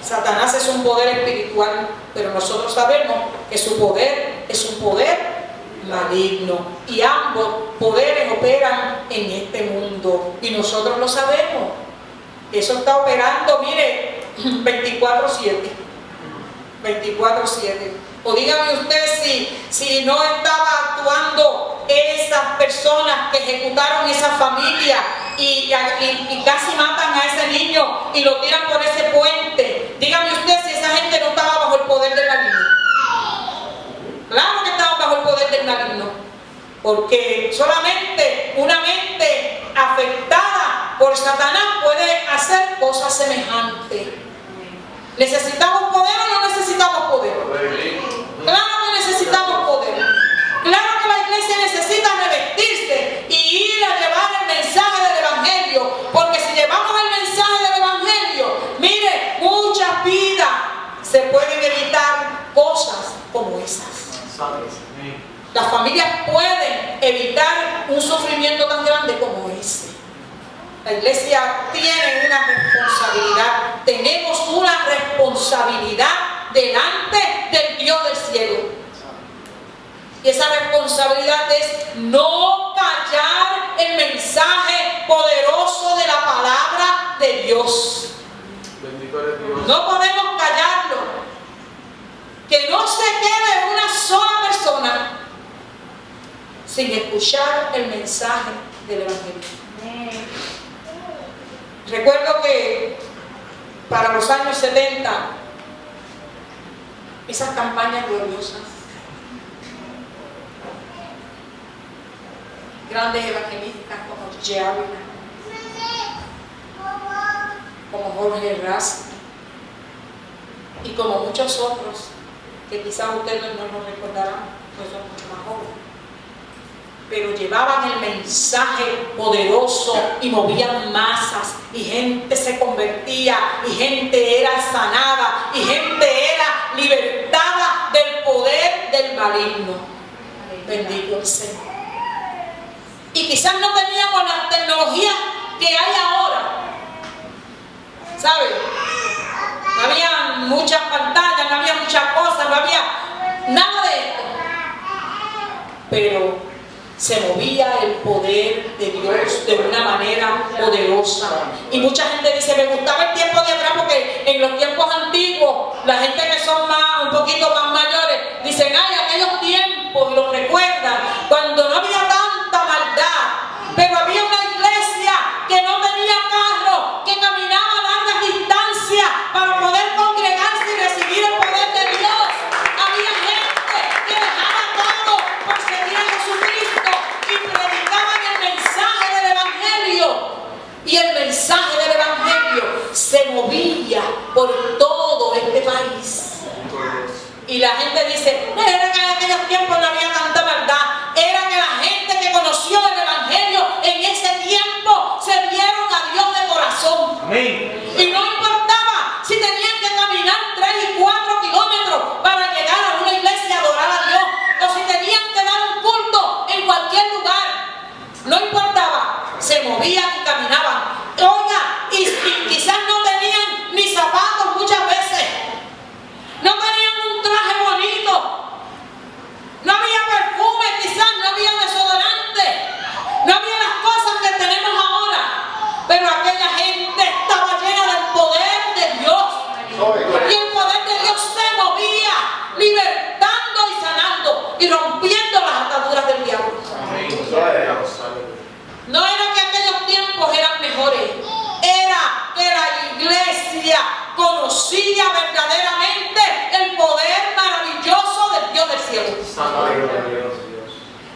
Satanás es un poder espiritual, pero nosotros sabemos que su poder es un poder maligno, y ambos poderes operan en este mundo y nosotros lo sabemos. Eso está operando, mire, 24/7. O dígame usted si no estaba actuando esas personas que ejecutaron esa familia y casi matan a ese niño y lo tiran por ese puente. Dígame usted si esa gente no estaba bajo el poder del maligno. Claro que estamos bajo el poder del maligno, porque solamente una mente afectada por Satanás puede hacer cosas semejantes. ¿Necesitamos poder o no necesitamos poder? Claro que necesitamos poder. Claro que la iglesia necesita revestirse y ir a llevar el mensaje del Evangelio, porque si llevamos el mensaje del Evangelio, mire, muchas vidas se pueden evitar cosas como esas. Las familias pueden evitar un sufrimiento tan grande como ese. La iglesia tiene una responsabilidad. Tenemos una responsabilidad delante del Dios del cielo. Y esa responsabilidad es no callar el mensaje poderoso de la palabra de Dios. Bendito eres Dios. No podemos callarlo. Que no se quede una sola persona sin escuchar el mensaje del Evangelio. Recuerdo que para los años 70, esas campañas gloriosas, grandes evangelistas como J. Ávila, como Jorge Raz y como muchos otros que quizás ustedes no nos recordarán, pues son mucho más jóvenes, pero llevaban el mensaje poderoso y movían masas y gente se convertía y gente era sanada y gente era libertada del poder del maligno. Bendito el Señor. Y quizás no teníamos las tecnologías que hay ahora, ¿sabes? No había muchas pantallas, no había muchas cosas, no había nada de esto, pero se movía el poder de Dios de una manera poderosa. Y mucha gente dice, me gustaba el tiempo de atrás, porque en los tiempos antiguos, la gente que son un poquito más mayores, dicen, ay, aquellos tiempos, los recuerdan, cuando no había tanta maldad, pero había una iglesia que no tenía carro, que caminaba largas distancias para poder congregarse y recibir el poder de Dios. Había gente que dejaba todo por seguir a Jesucristo y predicaban el mensaje del Evangelio. Y el mensaje del Evangelio se movía por todo este país. Y la gente dice, no era que en aquellos tiempos no había tanta maldad, era que la gente que conoció el Evangelio en ese tiempo se dieron a Dios de corazón. Amén. Y no importaba si tenían que caminar 3 y 4 kilómetros para llegar a una iglesia a adorar a Dios, o si tenían que dar un culto en cualquier lugar, no importaba, se movían y caminaban. Oiga, y quizás no tenían ni zapatos muchas veces, no tenían un traje bonito, no había perfume, quizás no había desodorante, no había las cosas que tenemos ahora, pero aquella gente estaba llena del poder de Dios. Y el poder de Dios se movía, libertando y sanando y rompiendo las ataduras del diablo. No era que aquellos tiempos eran mejores, era que la iglesia conocía verdaderamente el poder maravilloso del Dios del cielo.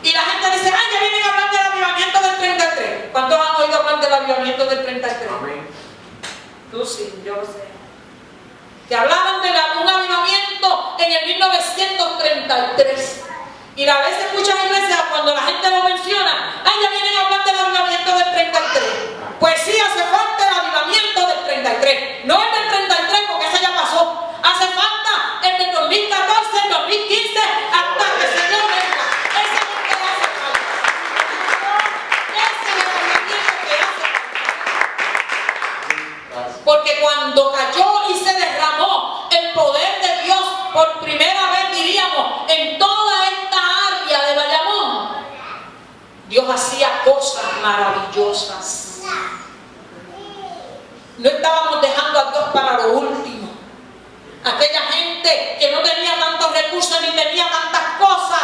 Y la gente dice, ay, ya vienen a hablar del avivamiento del 33. ¿Cuántos han oído hablar del avivamiento del 33? Amén. Tú sí, yo lo sé. Que hablaban de un avivamiento en el 1933. Y a veces muchas iglesias, cuando la gente lo menciona, ay, ya vienen a hablar del avivamiento del 33. Pues sí, hace falta el avivamiento del 33. No el del 33, porque ese ya pasó. Hace falta el del 2014, el 2015, hasta que el Señor venga. Ese es el que hace falta. Ese es el avivamiento que hace falta. Porque cuando cayó y se derramó el poder de Dios por primera vez, diríamos, en toda esta área de Bayamón, Dios hacía cosas maravillosas. No estábamos dejando a Dios para lo último. Aquella gente que no tenía tantos recursos ni tenía tantas cosas,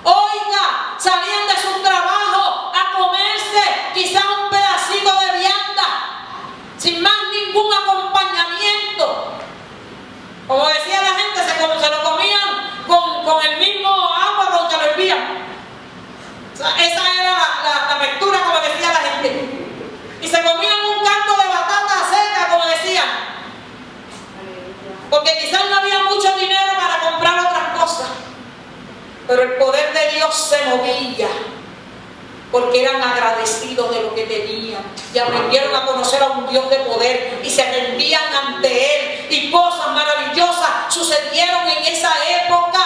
oiga, salían de su trabajo a comerse quizás un pedacito de vianda, sin más ningún acompañamiento. Como decía la gente, se lo comían con el mismo agua con que lo hervían. O sea, esa era la mezcla, como decía la gente. Y se comían un caldo de batata seca, como decían. Porque quizás no había mucho dinero para comprar otras cosas. Pero el poder de Dios se movía. Porque eran agradecidos de lo que tenían. Y aprendieron a conocer a un Dios de poder. Y se rendían ante Él. Y cosas maravillosas sucedieron en esa época.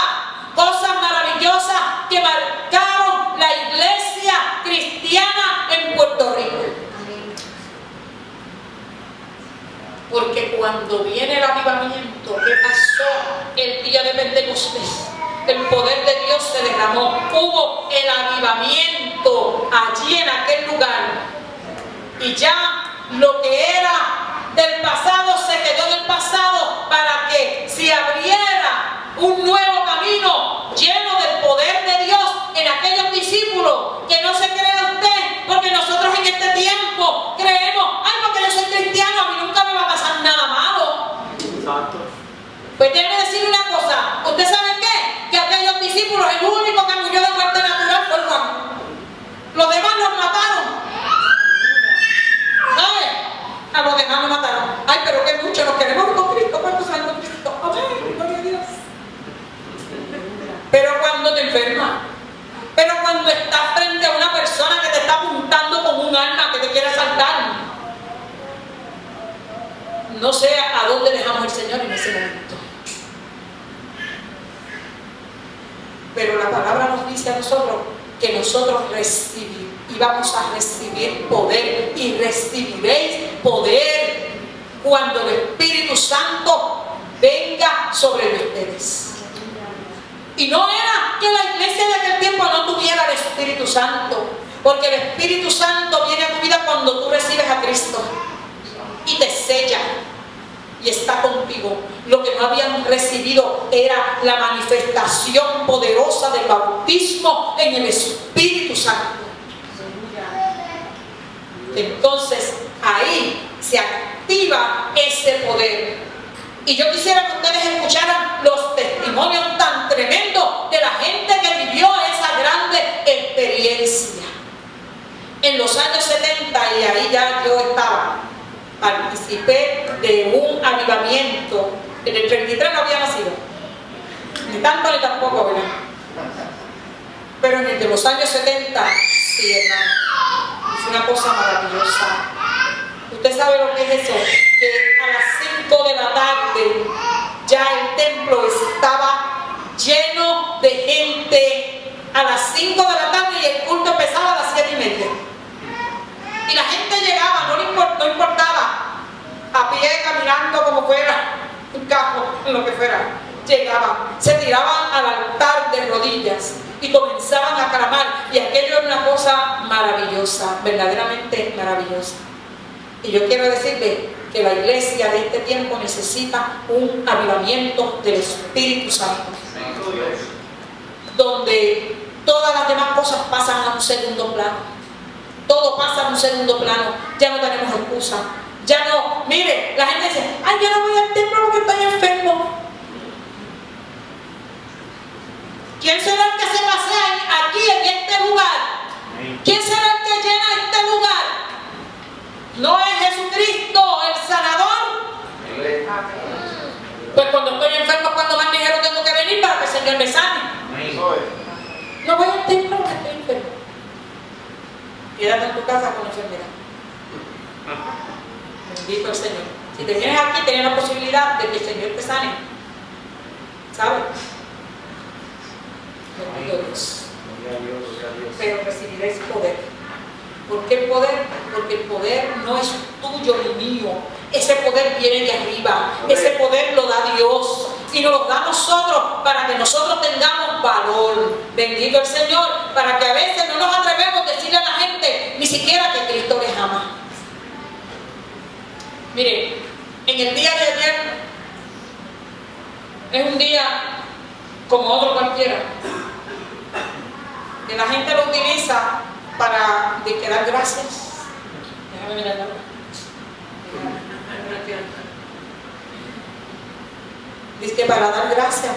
Cosas maravillosas que marcaron la iglesia cristiana en Puerto Rico. cuando viene el avivamiento, ¿qué pasó el día de Pentecostés? El poder de Dios se derramó. Hubo el avivamiento allí en aquel lugar. Y ya lo que era del pasado se quedó en el pasado para que se abriera un nuevo camino lleno del poder de Dios en aquellos discípulos. Que no se crea usted, porque nosotros en este tiempo creemos, ay, porque yo soy cristiano, a mí nunca me va a pasar nada malo. Exacto. Pues déjeme decir una cosa, ¿usted sabe qué? Que aquellos discípulos, el único que murió de muerte natural fue Juan. Los demás los mataron. ¿Sabe? A los demás los mataron. Ay, pero que mucho nos queremos con Cristo. ¿Cuántos años con Cristo? Amén, gloria a Dios. Pero cuando te enfermas, pero cuando estás frente a una persona que te está apuntando con un arma que te quiere asaltar, no sé a dónde dejamos al Señor en ese momento. Pero la palabra nos dice a nosotros que nosotros íbamos a recibir poder, y recibiréis poder cuando el Espíritu Santo venga sobre ustedes. Y no era que la iglesia de aquel tiempo no tuviera el Espíritu Santo, porque el Espíritu Santo viene a tu vida cuando tú recibes a Cristo y te sella y está contigo. Lo que no habían recibido era la manifestación poderosa del bautismo en el Espíritu Santo. Entonces ahí se activa ese poder. Y yo quisiera que ustedes escucharan los testimonios tan tremendos de la gente que vivió esa grande experiencia. En los años 70, y ahí ya yo estaba, participé de un avivamiento. En el 33 no había nacido, ni tanto ni tampoco, ¿verdad? Pero en el de los años 70, sí, hermano, es una cosa maravillosa. Usted sabe lo que es eso, que a las 5 de la tarde ya el templo estaba lleno de gente a las 5 de la tarde y el culto empezaba a las 7:30. Y la gente llegaba, no importaba, a pie, caminando como fuera, un carro, lo que fuera, llegaban, se tiraban al altar de rodillas y comenzaban a clamar, y aquello era una cosa maravillosa, verdaderamente maravillosa. Y yo quiero decirle que la iglesia de este tiempo necesita un avivamiento del Espíritu Santo, donde todas las demás cosas pasan a un segundo plano. Todo pasa a un segundo plano. Ya no tenemos excusa. Ya no, mire, la gente dice, ay, yo no voy al templo porque estoy enfermo. ¿Quién será el que se pasea aquí en este lugar? ¿Quién será el que llena este lugar? ¿No es Jesucristo el sanador? Pues cuando estoy enfermo es cuando más ligero tengo que venir para que el Señor me sane. No voy al templo porque estoy enfermo. Quédate en tu casa con enfermedad. Bendito el Señor. Si te vienes aquí, tienes la posibilidad de que el Señor te sane. ¿Sabes? Bendito Dios. Pero recibiréis poder. ¿Por qué el poder? Porque el poder no es tuyo ni mío. Ese poder viene de arriba. Ese poder lo da Dios. Y nos lo da a nosotros para que nosotros tengamos valor. Bendito el Señor. Para que a veces no nos atrevemos a decirle a la gente ni siquiera que Cristo les ama. Mire, en el día de ayer es un día como otro cualquiera. Que la gente lo utiliza para dar gracias. Déjame mirar la hora. Dice que para dar gracias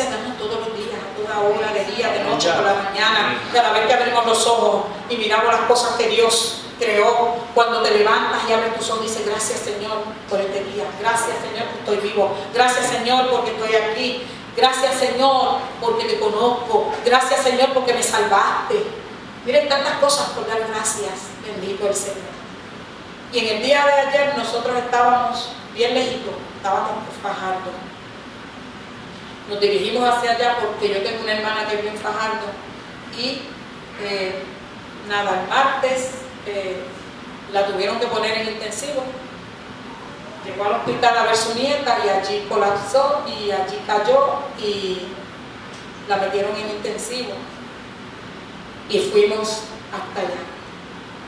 damos todos los días, a toda hora, de día, de noche, por la mañana, cada vez que abrimos los ojos y miramos las cosas que Dios creó. Cuando te levantas y abres tus ojos, dices gracias Señor por este día, gracias Señor porque estoy vivo, gracias Señor porque estoy aquí, gracias Señor porque te conozco, gracias Señor porque me salvaste. Miren tantas cosas por dar gracias, bendito el Señor. Y en el día de ayer nosotros estábamos bien lejitos, estábamos por Fajardo. Nos dirigimos hacia allá porque yo tengo una hermana que vive en Fajardo y nada, el martes la tuvieron que poner en intensivo Llegó al hospital a ver su nieta y allí colapsó y allí cayó y la metieron en intensivo. Y fuimos hasta allá.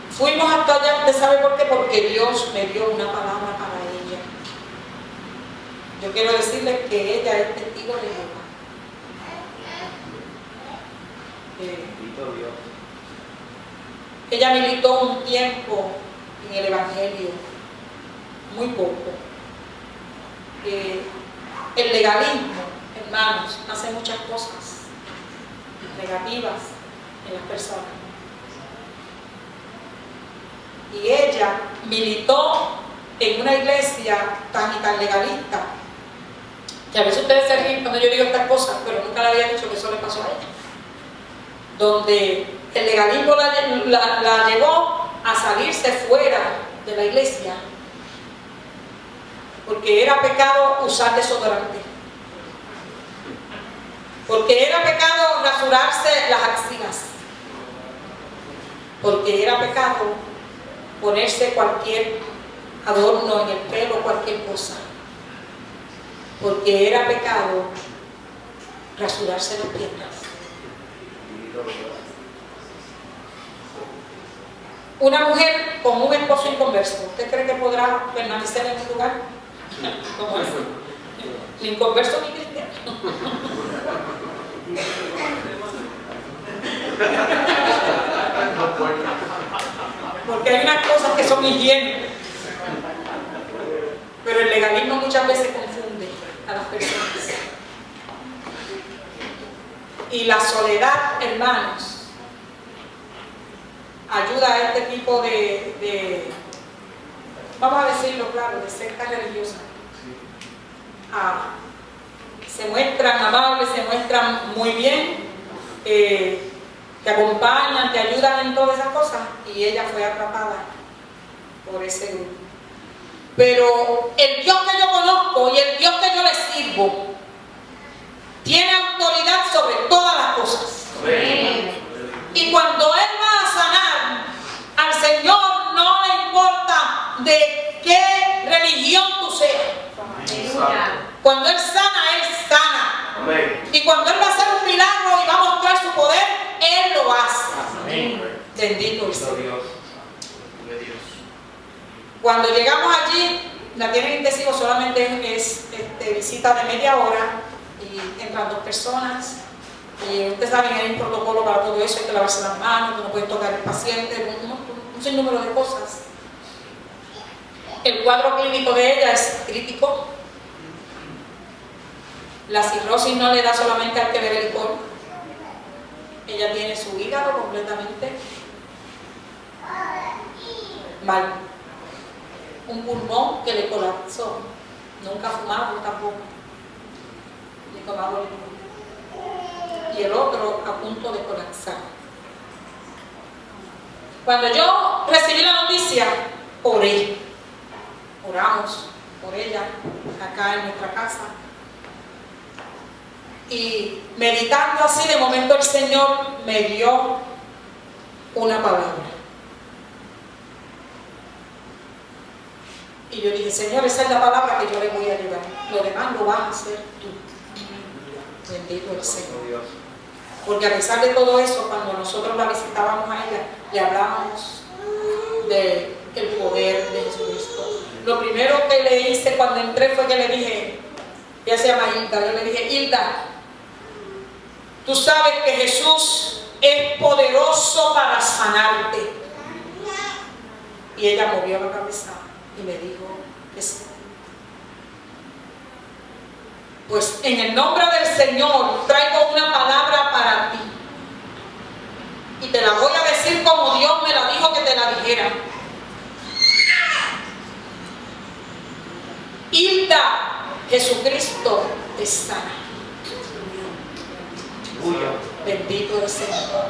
Fuimos hasta allá, ¿usted sabe por qué? Porque Dios me dio una palabra para ella. Yo quiero decirle que ella es testigo de Jehová. Bendito Dios. Ella militó un tiempo en el Evangelio, muy poco. El legalismo, hermanos, hace muchas cosas negativas en las personas. Y ella militó en una iglesia tan y tan legalista, que a veces ustedes se ríen cuando yo digo estas cosas, pero nunca le había dicho que eso le pasó a ella. Donde el legalismo la llevó a salirse fuera de la iglesia, porque era pecado usar desodorante, porque era pecado rasurarse las axilas, porque era pecado ponerse cualquier adorno en el pelo, cualquier cosa, porque era pecado rasurarse las piernas. Una mujer con un esposo inconverso, ¿usted cree que podrá permanecer en un lugar como ese? Ni inconverso ni cristiano. Porque hay unas cosas que son higiene, pero el legalismo muchas veces confunde a las personas. Y la soledad, hermanos, ayuda a este tipo vamos a decirlo claro, de secta religiosa. Se muestran amables, se muestran muy bien, te acompañan, te ayudan en todas esas cosas, y ella fue atrapada por ese grupo. Pero el Dios que yo conozco y el Dios que yo le sirvo tiene autoridad sobre todas las cosas. Amén. Y cuando Él va a sanar, al Señor no le importa de qué religión tú seas. Cuando Él sana, Él sana. Amén. Y cuando Él va a hacer un milagro y va a mostrar su poder, Él lo hace. Amén. Bendito el Señor. Dios. Cuando llegamos allí, la tienen intensivo, solamente es visita de media hora y entran 2 personas. Y ustedes saben, hay un protocolo para todo eso, hay que lavarse las manos, que no pueden tocar al paciente, un sinnúmero de cosas. El cuadro clínico de ella es crítico. La cirrosis no le da solamente al que bebe licor. Ella tiene su hígado completamente mal. Un pulmón que le colapsó. Nunca ha fumado tampoco, ni tomado licor. Y el otro a punto de colapsar. Cuando yo recibí la noticia, oramos por ella acá en nuestra casa, y meditando así, de momento el Señor me dio una palabra, y yo dije: Señor, esa es la palabra que yo le voy a llevar, lo demás lo vas a hacer tú. Bendito el Señor. Porque a pesar de todo eso, cuando nosotros la visitábamos a ella, le hablábamos del poder de Jesucristo. Lo primero que le hice cuando entré fue que le dije, ella se llama Hilda, yo le dije: Hilda, tú sabes que Jesús es poderoso para sanarte. Y ella movió la cabeza y me dijo que sí. Pues en el nombre del Señor traigo una palabra para ti. Y te la voy a decir como Dios me la dijo que te la dijera. Hilda, Jesucristo te sana. Bendito el Señor.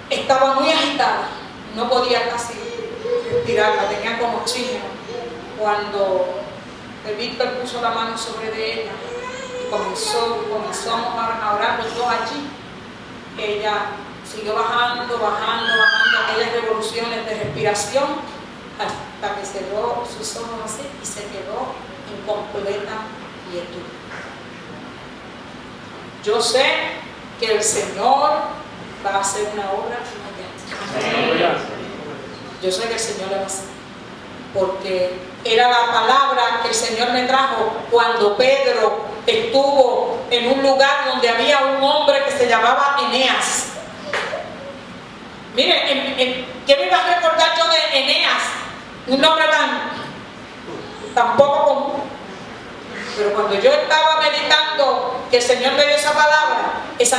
Estaba muy agitada, no podía casi respirarla, tenía como oxígeno. Cuando el Víctor puso la mano sobre de ella y comenzamos a orar los dos allí, ella siguió bajando, aquellas revoluciones de respiración, hasta que cerró sus ojos así y se quedó en completa quietud. Yo sé que el Señor va a hacer una obra allá. Yo sé que el Señor la va a hacer, porque era la palabra que el Señor me trajo cuando Pedro estuvo en un lugar donde había un hombre que se llamaba Eneas. Mire, ¿qué me iba a recordar yo de Eneas? Un nombre tan poco común. Pero cuando yo estaba meditando que el Señor me dio esa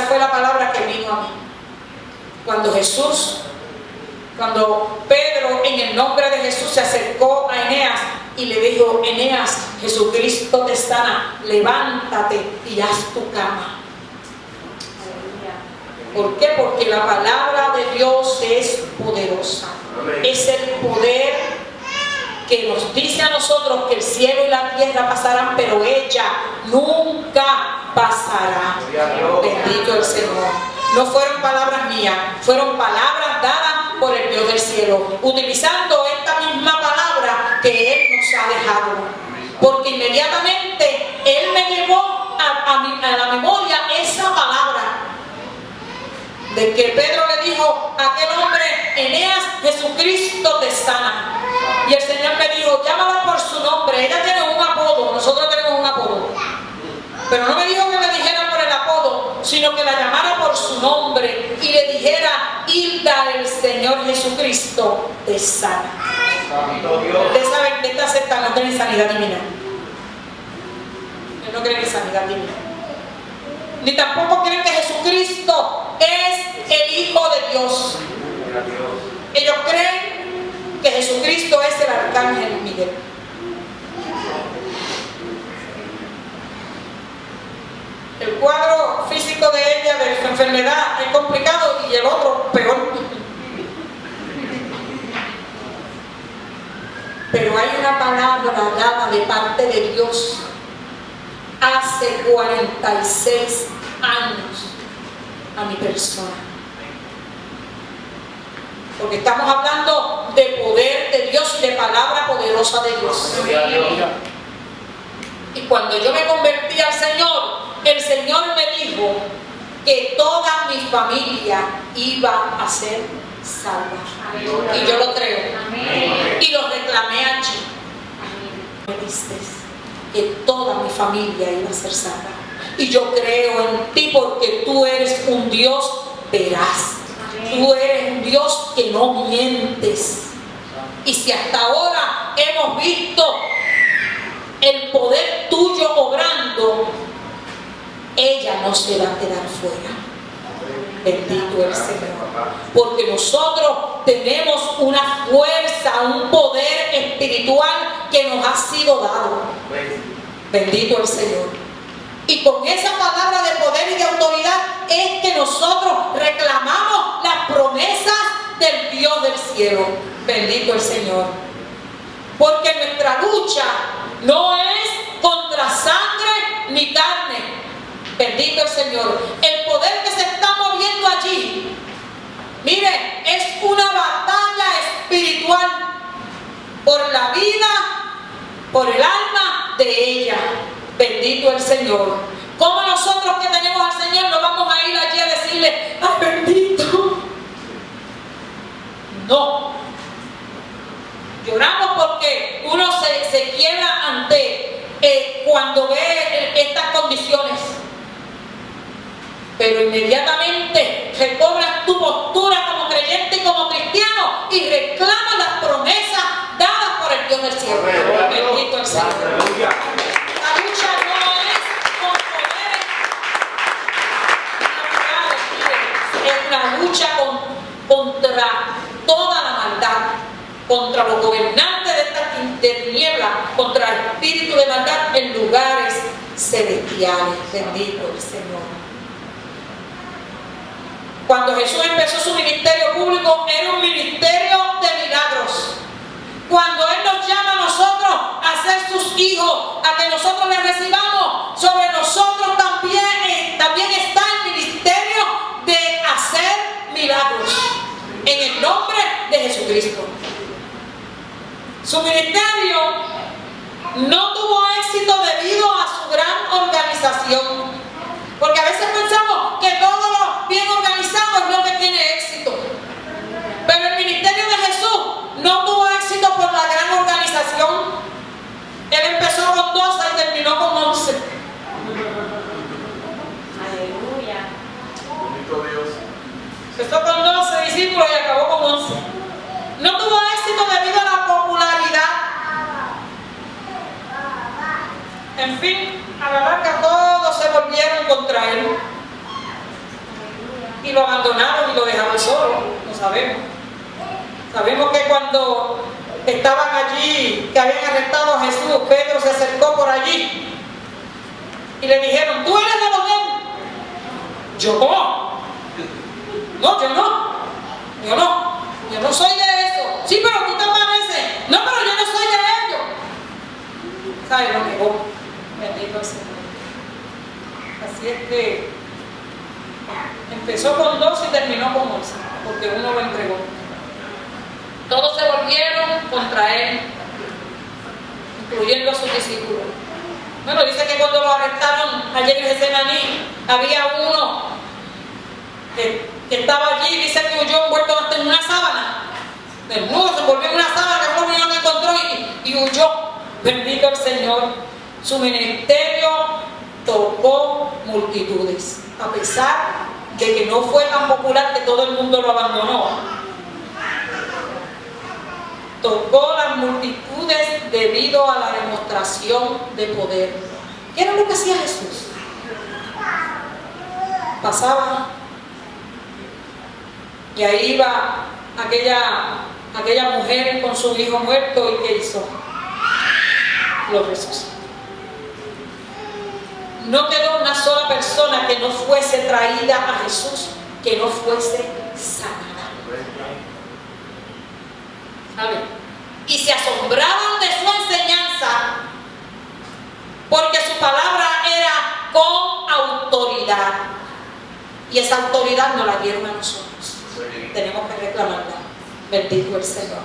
fue la palabra que vino a mí. Cuando Pedro en el nombre de Jesús se acercó a Eneas y le dijo: Eneas, Jesucristo te sana, levántate y haz tu cama. ¿Por qué? Porque la palabra de Dios es poderosa. Es el poder que nos dice a nosotros que el cielo y la tierra pasarán, pero ella nunca pasará. Bendito el Señor. No fueron palabras mías, fueron palabras dadas por el Dios del cielo, utilizando esta misma palabra que Él nos ha dejado. Porque inmediatamente Él me llevó a la memoria esa palabra de que Pedro le dijo a aquel hombre: Eneas, Jesucristo te sana. Y el Señor me dijo: llámala por su nombre. Ella tiene un apodo, nosotros tenemos un apodo, pero no me dijo que me dijera por el apodo, sino que la llamara por su nombre y le dijera: Hilda, el Señor Jesucristo te sana. Ustedes saben que esta secta no cree en sanidad divina. Él no cree en sanidad divina, ni tampoco creen que Jesucristo es el Hijo de Dios. Ellos creen que Jesucristo es el arcángel Miguel. El cuadro físico de ella, de su enfermedad, es complicado, y el otro peor. Pero hay una palabra dada de parte de Dios hace 46 años a mi persona. Porque estamos hablando de poder de Dios y de palabra poderosa de Dios. Y cuando yo me convertí al Señor, el Señor me dijo que toda mi familia iba a ser salva. Y yo lo creo. Y lo reclamé allí. Me diste que toda mi familia iba a ser salva. Y yo creo en ti, porque tú eres un Dios veraz. Tú eres un Dios que no mientes. Y si hasta ahora hemos visto el poder tuyo obrando, ella no se va a quedar fuera. Bendito el Señor. Porque nosotros tenemos una fuerza, un poder espiritual que nos ha sido dado. Bendito el Señor. Y con esa palabra de poder y de autoridad es que nosotros reclamamos las promesas del Dios del cielo. Bendito el Señor. Porque nuestra lucha no es contra sangre ni carne. Bendito el Señor. El poder que se está moviendo allí, mire, es una batalla espiritual por la vida, por el alma de ella. Bendito el Señor. ¿Cómo nosotros que tenemos al Señor no vamos a ir allí a decirle: ¡ay, bendito! No. Lloramos porque uno se quiebra ante cuando ve estas condiciones. Pero inmediatamente recobras tu postura como creyente y como cristiano y reclamas las promesas dadas por el Dios del cielo. Bendito el Señor. La lucha no es con poderes naturales, es una lucha contra toda la maldad, contra los gobernantes de tinieblas, contra el espíritu de maldad en lugares celestiales. Bendito el Señor. Cuando Jesús empezó su ministerio público, era un ministerio de milagros. Cuando Él nos llama a nosotros a ser sus hijos, a que nosotros le recibamos, sobre nosotros también está el ministerio de hacer milagros en el nombre de Jesucristo. Su no tuvo éxito debido a su gran organización. Porque a veces pensamos que todo lo bien organizado es lo que tiene éxito. Pero el ministerio de Jesús no tuvo éxito por la gran organización. Él empezó con 12 y terminó con 11. Aleluya. Bendito Dios. Empezó con 12 discípulos y acabó con 11. No tuvo éxito debido a la popularidad. En fin, a la larga todos se volvieron contra él. Y lo abandonaron y lo dejaron solo. Lo sabemos. Sabemos que cuando estaban allí, que habían arrestado a Jesús, Pedro se acercó por allí y le dijeron: ¿tú eres de los de él? Yo no. No, yo no. Yo no. Yo no soy de eso. Sí, pero tú te pareces. No, pero yo no soy de ellos. ¿Sabes? Lo negó. Bendito el Señor. Así es que empezó con 12 y terminó con 11, porque uno lo entregó. Todos se volvieron contra él, incluyendo a sus discípulos. Bueno, dice que cuando lo arrestaron ayer en Getsemaní, había uno que estaba allí, dice que huyó envuelto hasta en una sábana. Desnudo, se volvió en una sábana, que fue lo único que encontró y huyó. Bendito el Señor. Su ministerio tocó multitudes, a pesar de que no fue tan popular que todo el mundo lo abandonó. Tocó las multitudes debido a la demostración de poder. ¿Qué era lo que hacía Jesús? Pasaba y ahí iba aquella mujer con su hijo muerto, y ¿qué hizo? Lo resucitó. No quedó una sola persona que no fuese traída a Jesús, que no fuese sanada. ¿Saben? Y se asombraban de su enseñanza, porque su palabra era con autoridad. Y esa autoridad nos la dieron a nosotros. Tenemos que reclamarla. Bendito el Señor.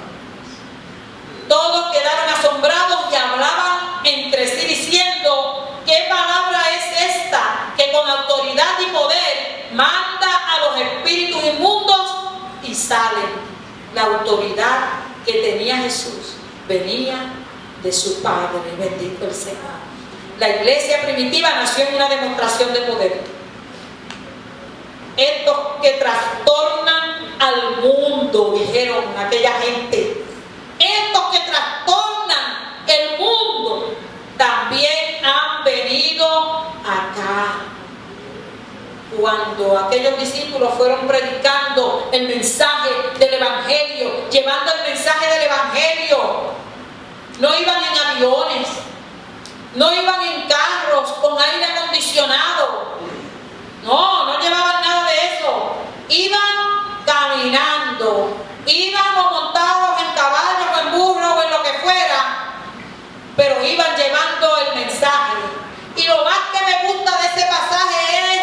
Todos quedaron asombrados y hablaban entre sí diciendo: ¿qué palabra es esta que con autoridad y poder manda a los espíritus inmundos y salen? La autoridad que tenía Jesús venía de su Padre. Bendito el Señor. La iglesia primitiva nació en una demostración de poder. Estos que trastornan al mundo, dijeron aquella gente, estos que trastornan el mundo también han venido acá. Cuando aquellos discípulos fueron predicando el mensaje del Evangelio, llevando el mensaje del Evangelio, no iban en aviones, no iban en carros con aire acondicionado, no llevaban nada de eso. Iban caminando, iban o montados en caballos o en burros o en lo que fuera, pero iban llevando el mensaje. Y lo más que me gusta de ese pasaje es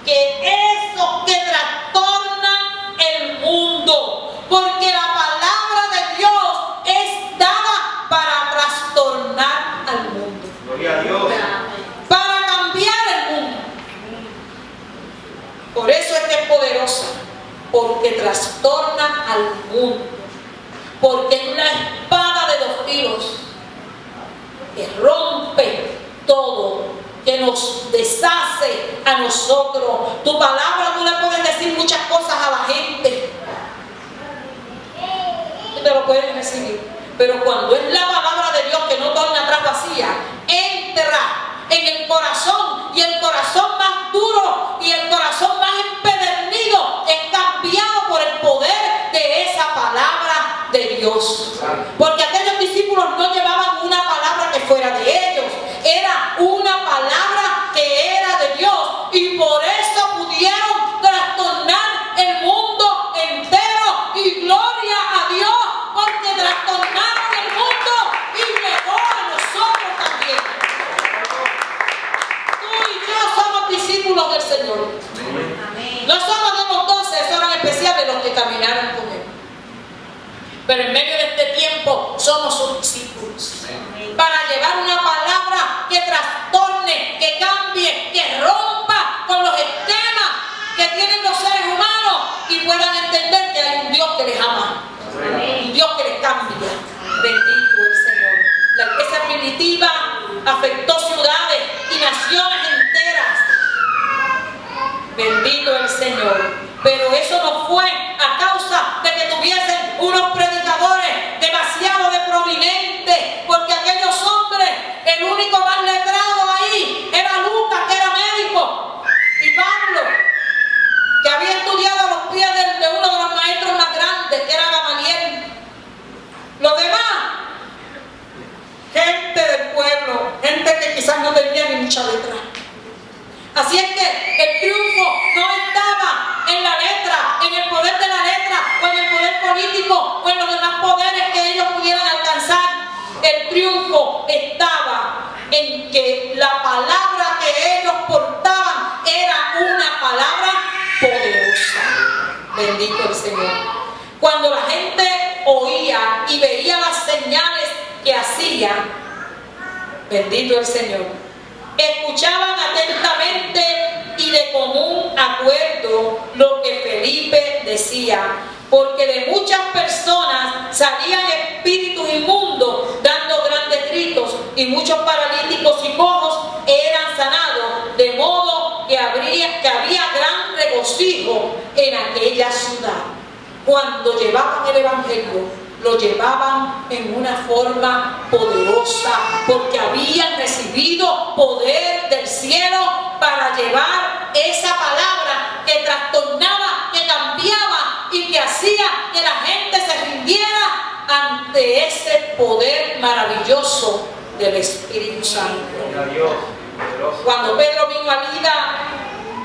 que esos que trastornan el mundo, porque la palabra de Dios es dada para trastornar al mundo. Gloria a Dios. Para cambiar el mundo. Por eso es que es poderosa, porque trastorna al mundo, porque es una espada de dos filos que rompe todo, que nos deshace a nosotros. Tu palabra, tú le puedes decir muchas cosas a la gente, tú te lo puedes recibir, pero cuando es la palabra de Dios que no torna atrás vacía, entra en el corazón, y el corazón más duro y el corazón más empedernido es cambiado por el poder de esa palabra de Dios. Porque aquellos discípulos no llevaban una palabra que fuera de ellos, era una palabra que era de Dios, y por eso pudieron trastornar el mundo entero. Y gloria a Dios, porque trastornaron el mundo y llegó a nosotros también. Tú y yo somos discípulos del Señor. No somos de los 12, esos eran especiales los que caminaron con Él. Pero en medio de este tiempo somos sus discípulos. cambie, que rompa con los esquemas que tienen los seres humanos y puedan entender que hay un Dios que les ama, un Dios que les cambia. Bendito el Señor. La iglesia primitiva afectó ciudades y naciones enteras. Bendito el Señor. Pero eso no fue a causa de que tuviesen unos predicadores demasiado de prominentes, porque aquellos hombres, el único más letrado ahí era Lucas, que era médico, y Pablo, que había estudiado a los pies de uno de los maestros más grandes, que era Gamaliel. Los demás, gente del pueblo, gente que quizás no tenía ni mucha letra. Así es que el triunfo no estaba en la letra, en el poder de la letra, o en el poder político, o en los demás poderes que ellos pudieran alcanzar. El triunfo estaba en que la palabra que ellos portaban era una palabra poderosa. Bendito el Señor. Cuando la gente oía y veía las señales que hacían, bendito el Señor, escuchaban atentamente y de común acuerdo lo que Felipe decía, porque de muchas personas salían espíritus inmundos dando grandes gritos, y muchos paralíticos y cojos eran sanados, de modo que había gran regocijo en aquella ciudad. Cuando llevaban el evangelio, lo llevaban en una forma poderosa, porque habían recibido poder del cielo para llevar esa palabra que trastornaba, que cambiaba y que hacía que la gente se rindiera ante ese poder maravilloso del Espíritu Santo. Cuando Pedro vino a Lida,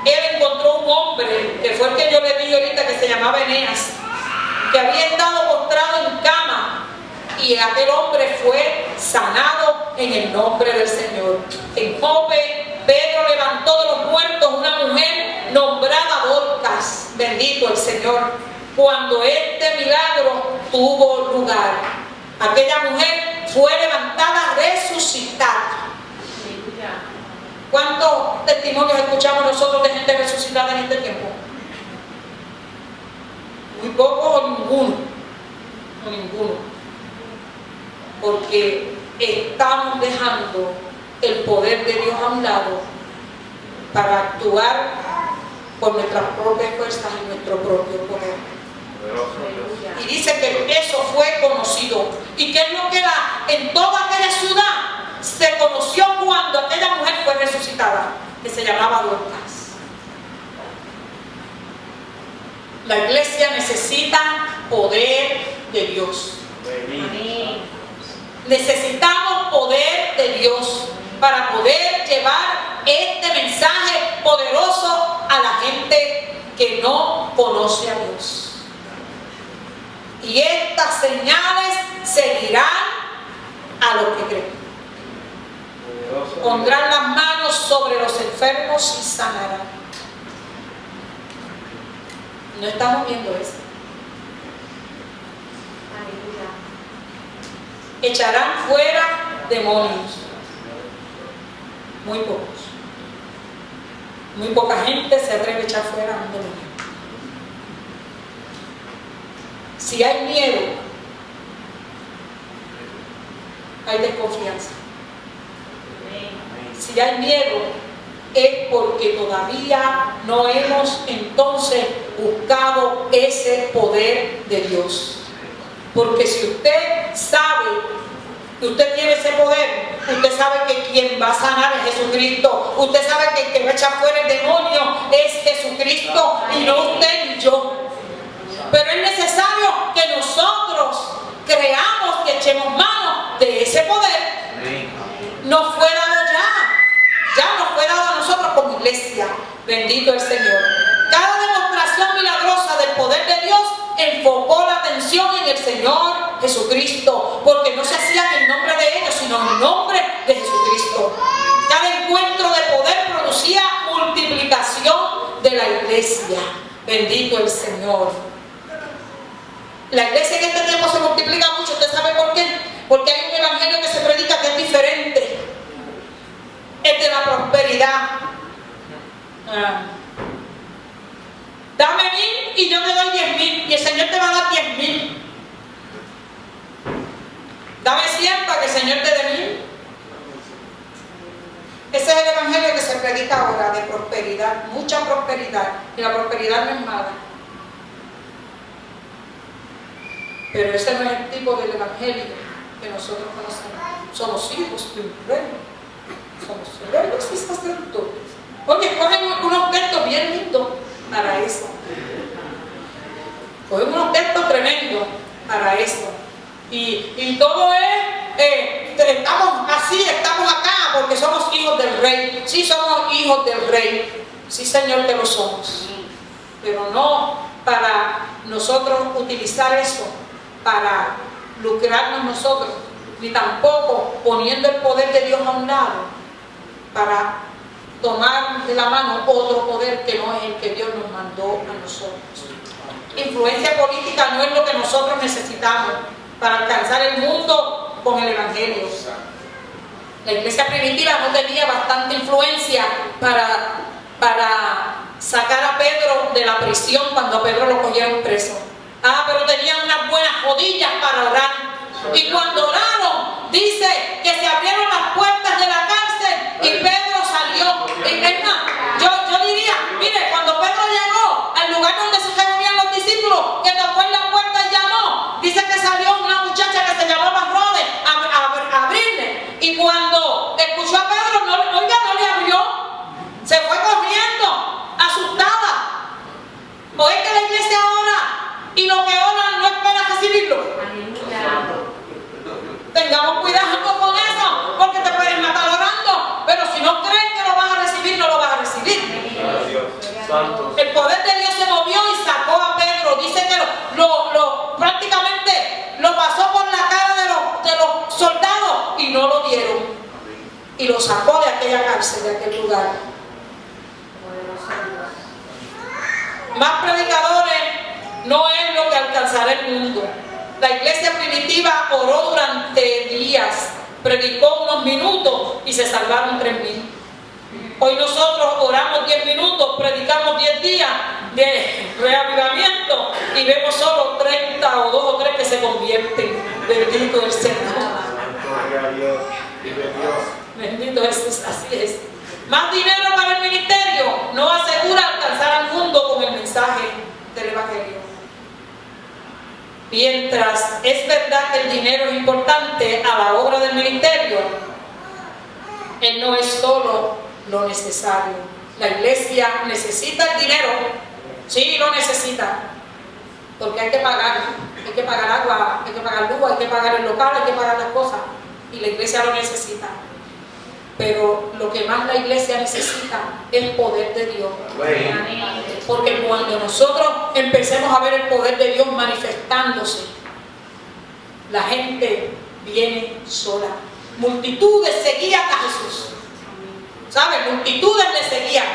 él encontró un hombre, que fue el que yo le dije ahorita, que se llamaba Eneas, que había estado postrado en cama, y aquel hombre fue sanado en el nombre del Señor. En Jope, Pedro levantó de los muertos una mujer nombrada Dorcas, bendito el Señor, cuando este milagro tuvo lugar. Aquella mujer fue levantada resucitada. ¿Cuántos testimonios escuchamos nosotros de gente resucitada en este tiempo? Muy pocos o ninguno. O ninguno. Porque estamos dejando el poder de Dios a un lado para actuar por nuestras propias fuerzas y nuestro propio poder. Y dice que eso fue conocido. ¿Y qué es lo que en toda aquella ciudad se conoció cuando aquella mujer fue resucitada? Que se llamaba Dorcas. La iglesia necesita poder de Dios. Necesitamos poder de Dios para poder llevar este mensaje poderoso a la gente que no conoce a Dios. Y estas señales seguirán a los que creen. Pondrán las manos sobre los enfermos y sanarán. No estamos viendo eso. Echarán fuera demonios. Muy pocos. Muy poca gente se atreve a echar fuera un demonio. Si hay miedo, hay desconfianza. Si hay miedo, es porque todavía no hemos entonces buscado ese poder de Dios. Porque si usted sabe que usted tiene ese poder, usted sabe que quien va a sanar es Jesucristo. Usted sabe que el que va a echar fuera el demonio es Jesucristo y no usted ni yo. Pero es necesario que nosotros creamos, que echemos mano de ese poder. Nos fue dado ya nos fue dado a nosotros como iglesia. Bendito el Señor. Cada demostración milagrosa del poder de Dios enfocó la atención en el Señor Jesucristo, porque no se hacía en el nombre de ellos, sino en el nombre de Jesucristo. Cada encuentro de poder producía multiplicación de la iglesia. Bendito el Señor. La iglesia en este tiempo se multiplica mucho. ¿Usted sabe por qué? Porque hay un evangelio que se predica que es diferente. Es de la prosperidad. Dame 1000 y yo te doy 10,000 y el Señor te va a dar 10,000. Dame 100 para que el Señor te dé 1000. Ese es el evangelio que se predica ahora, de prosperidad, mucha prosperidad, y la prosperidad no es mala. Pero ese no es el tipo del evangelio que nosotros conocemos. Somos hijos de un rey, somos reyes y sacerdotes. Oye, cogen unos textos bien lindos para eso. Cogen unos textos tremendos para eso. Y todo es, estamos así, estamos acá porque somos hijos del rey. Sí, somos hijos del rey. Sí, Señor, que lo somos. Pero no para nosotros utilizar eso para lucrarnos nosotros, ni tampoco poniendo el poder de Dios a un lado para tomar de la mano otro poder que no es el que Dios nos mandó a nosotros. Influencia política no es lo que nosotros necesitamos para alcanzar el mundo con el evangelio. La iglesia primitiva no tenía bastante influencia para sacar a Pedro de la prisión cuando a Pedro lo cogieron preso. Pero tenían unas buenas rodillas para orar. Y cuando oraron, dice que se abrieron las puertas de la cárcel y Pedro salió. Es más, yo diría, mire, cuando Pedro llegó al lugar donde se reunían los discípulos, que tocó en la puerta y llamó, dice que salió una muchacha que se llamaba Rode a abrirle. Y cuando escuchó a Pedro, no le abrió, se fue corriendo, asustada. ¿O es que la iglesia ora y lo que oran no espera recibirlo? Tengamos cuidado con eso, porque te pueden matar orando, pero si no crees que lo vas a recibir, no lo vas a recibir. El poder de Dios se movió y sacó a Pedro. Dice que prácticamente lo pasó por la cara de los soldados y no lo dieron. Y lo sacó de aquella cárcel, de aquel lugar. Más predicadores no es lo que alcanzará el mundo. La iglesia primitiva oró durante días, predicó unos minutos y se salvaron 3,000. Hoy nosotros oramos 10 minutos, predicamos 10 días de reavivamiento y vemos solo 30 o 2 o 3 que se convierten. Bendito el Señor. Bendito Jesús, así es. Más dinero para el ministerio no asegura alcanzar al mundo con el mensaje del evangelio. Mientras es verdad que el dinero es importante a la obra del ministerio, él no es solo lo necesario. La iglesia necesita el dinero, sí lo necesita, porque hay que pagar agua, hay que pagar luz, hay que pagar el local, hay que pagar las cosas, y la iglesia lo necesita. Pero lo que más la iglesia necesita es el poder de Dios. Porque cuando nosotros empecemos a ver el poder de Dios manifestándose, la gente viene sola. Multitudes seguían a Jesús. ¿Saben? Multitudes le seguían.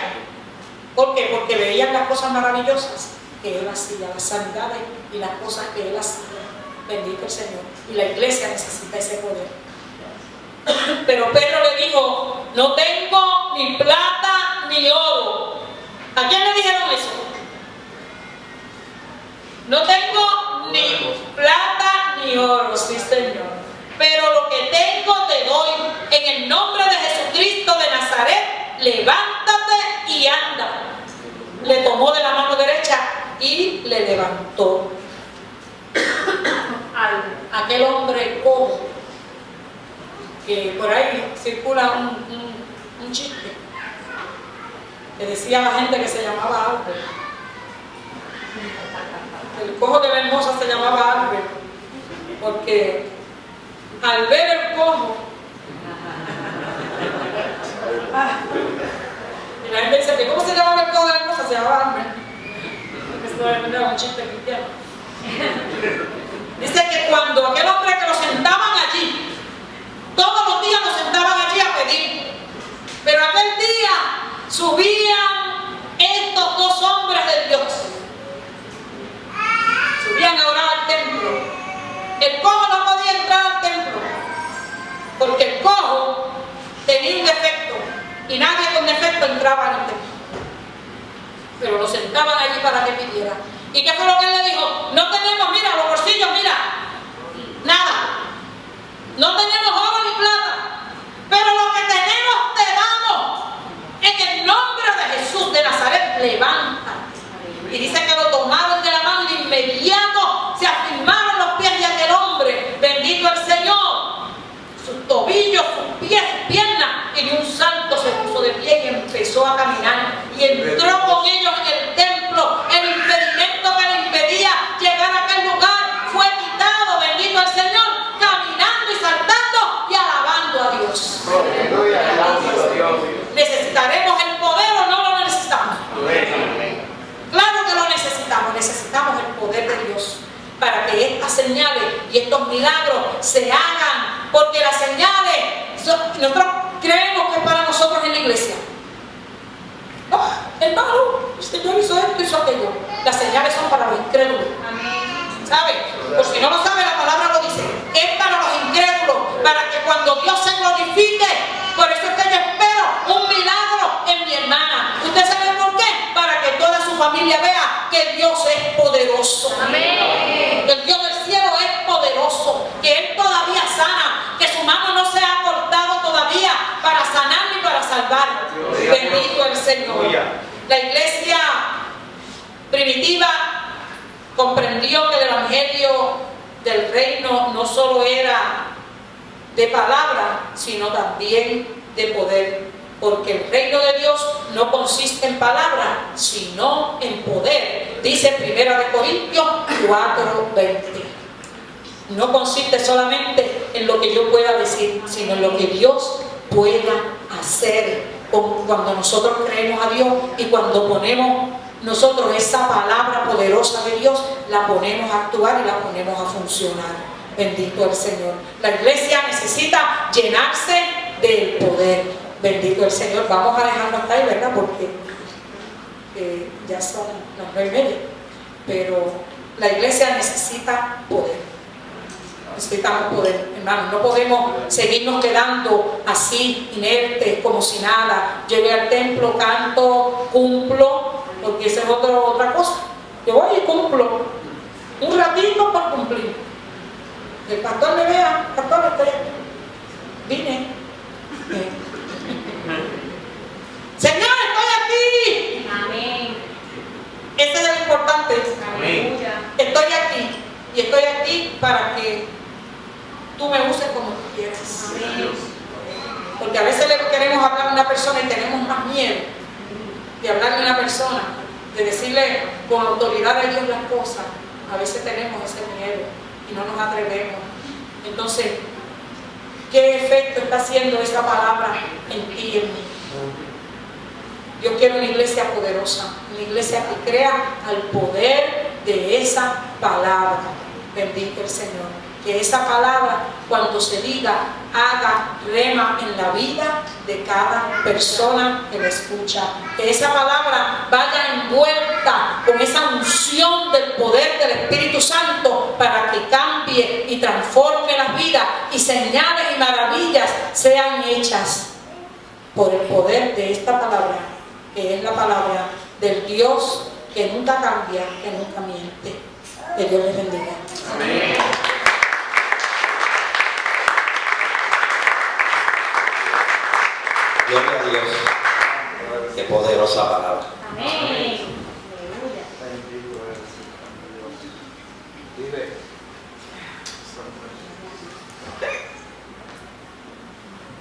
¿Por qué? Porque veían las cosas maravillosas que Él hacía, las sanidades y las cosas que Él hacía. Bendito el Señor. Y la iglesia necesita ese poder. Pero Pedro le dijo, no tengo ni plata ni oro. ¿A quién le dijeron eso? No tengo ni plata ni oro, sí Señor. Pero lo que tengo te doy. En el nombre de Jesucristo de Nazaret, levántate y anda. Le tomó de la mano derecha y le levantó. Aquel hombre cojo, que por ahí circula un chiste que decía la gente que se llamaba Albert. El cojo de la hermosa se llamaba Albert porque al ver el cojo y la gente dice que ¿cómo se llamaba el cojo de la hermosa? Se llamaba Albert. Esto es un chiste cristiano. Dice que cuando aquel hombre que lo sentaban allí, todos los días nos sentaban allí a pedir. Pero aquel día subían estos dos hombres de Dios. Subían a orar al templo. El cojo no podía entrar al templo, porque el cojo tenía un defecto y nadie con defecto entraba al templo. pero lo sentaban allí para que pidiera. ¿Y qué fue lo que él le dijo? No tenemos, mira, los bolsillos, mira, nada. No tenemos oro ni plata, pero lo que tenemos te damos. En el nombre de Jesús de Nazaret, levanta. Y dice que lo tomaron de la mano y de inmediato se afirmaron los pies de aquel hombre. Bendito el Señor. Sus tobillos, sus pies, sus piernas. Y de un salto se puso de pie y empezó a caminar. Y entró con ellos en el templo. El impedimento que le impedía llegar a aquel lugar fue quitado. Bendito el Señor. Caminando y saltando y alabando a Dios. ¿Necesitaremos el poder o no lo necesitamos? Claro que lo necesitamos. Necesitamos el poder de Dios para que estas señales y estos milagros se hagan, porque las señales, nosotros creemos que es para nosotros en la iglesia. Hermano, el Señor hizo esto, hizo aquello. Las señales son para los incrédulos. ¿Sabe? Por si no lo sabe, la palabra lo dice. Es para los incrédulos, para que cuando Dios se glorifique. Por eso es que yo espero un milagro en mi hermana. ¿Usted sabe por qué? Para que toda su familia vea que Dios es poderoso. Amén. Que el Dios del cielo es poderoso. Que Él todavía sana. Que su mano no se ha cortado todavía para sanar ni para salvar. Bendito el Señor. La iglesia primitiva comprendió que el evangelio del reino no solo era de palabra, sino también de poder, porque el reino de Dios no consiste en palabra, sino en poder. Dice 1 Corintios 4:20. No consiste solamente en lo que yo pueda decir, sino en lo que Dios pueda hacer. Cuando nosotros creemos a Dios y cuando ponemos nosotros esa palabra poderosa de Dios, la ponemos a actuar y la ponemos a funcionar. Bendito el Señor. La iglesia necesita llenarse del poder. Bendito el Señor. Vamos a dejarlo hasta ahí, ¿verdad? Porque ya son las 9:30. Pero la iglesia necesita poder. Necesitamos poder, hermanos. No podemos seguirnos quedando así, inertes, como si nada. Llegué al templo, canto, cumplo, porque esa es otra cosa. Yo voy y cumplo. Un ratito por cumplir. El pastor me vea, pastor, estoy aquí. Vine. Señor, estoy aquí. Amén. Ese es lo importante. Amén. Estoy aquí. Y estoy aquí para que tú me uses como tú quieras. Amén. Porque a veces le queremos hablar a una persona y tenemos más miedo de hablarle a una persona, de decirle con autoridad a Dios las cosas. A veces tenemos ese miedo y no nos atrevemos. Entonces, ¿qué efecto está haciendo esa palabra en ti y en mí? Yo quiero una iglesia poderosa, una iglesia que crea al poder de esa palabra. Bendito el Señor. Que esa palabra, cuando se diga, haga rema en la vida de cada persona que la escucha. Que esa palabra vaya envuelta con esa unción del poder del Espíritu Santo para que cambie y transforme las vidas y señales y maravillas sean hechas por el poder de esta palabra, que es la palabra del Dios que nunca cambia, que nunca miente. Que Dios les bendiga. Amén. Gloria a Dios. Qué poderosa palabra. Amén.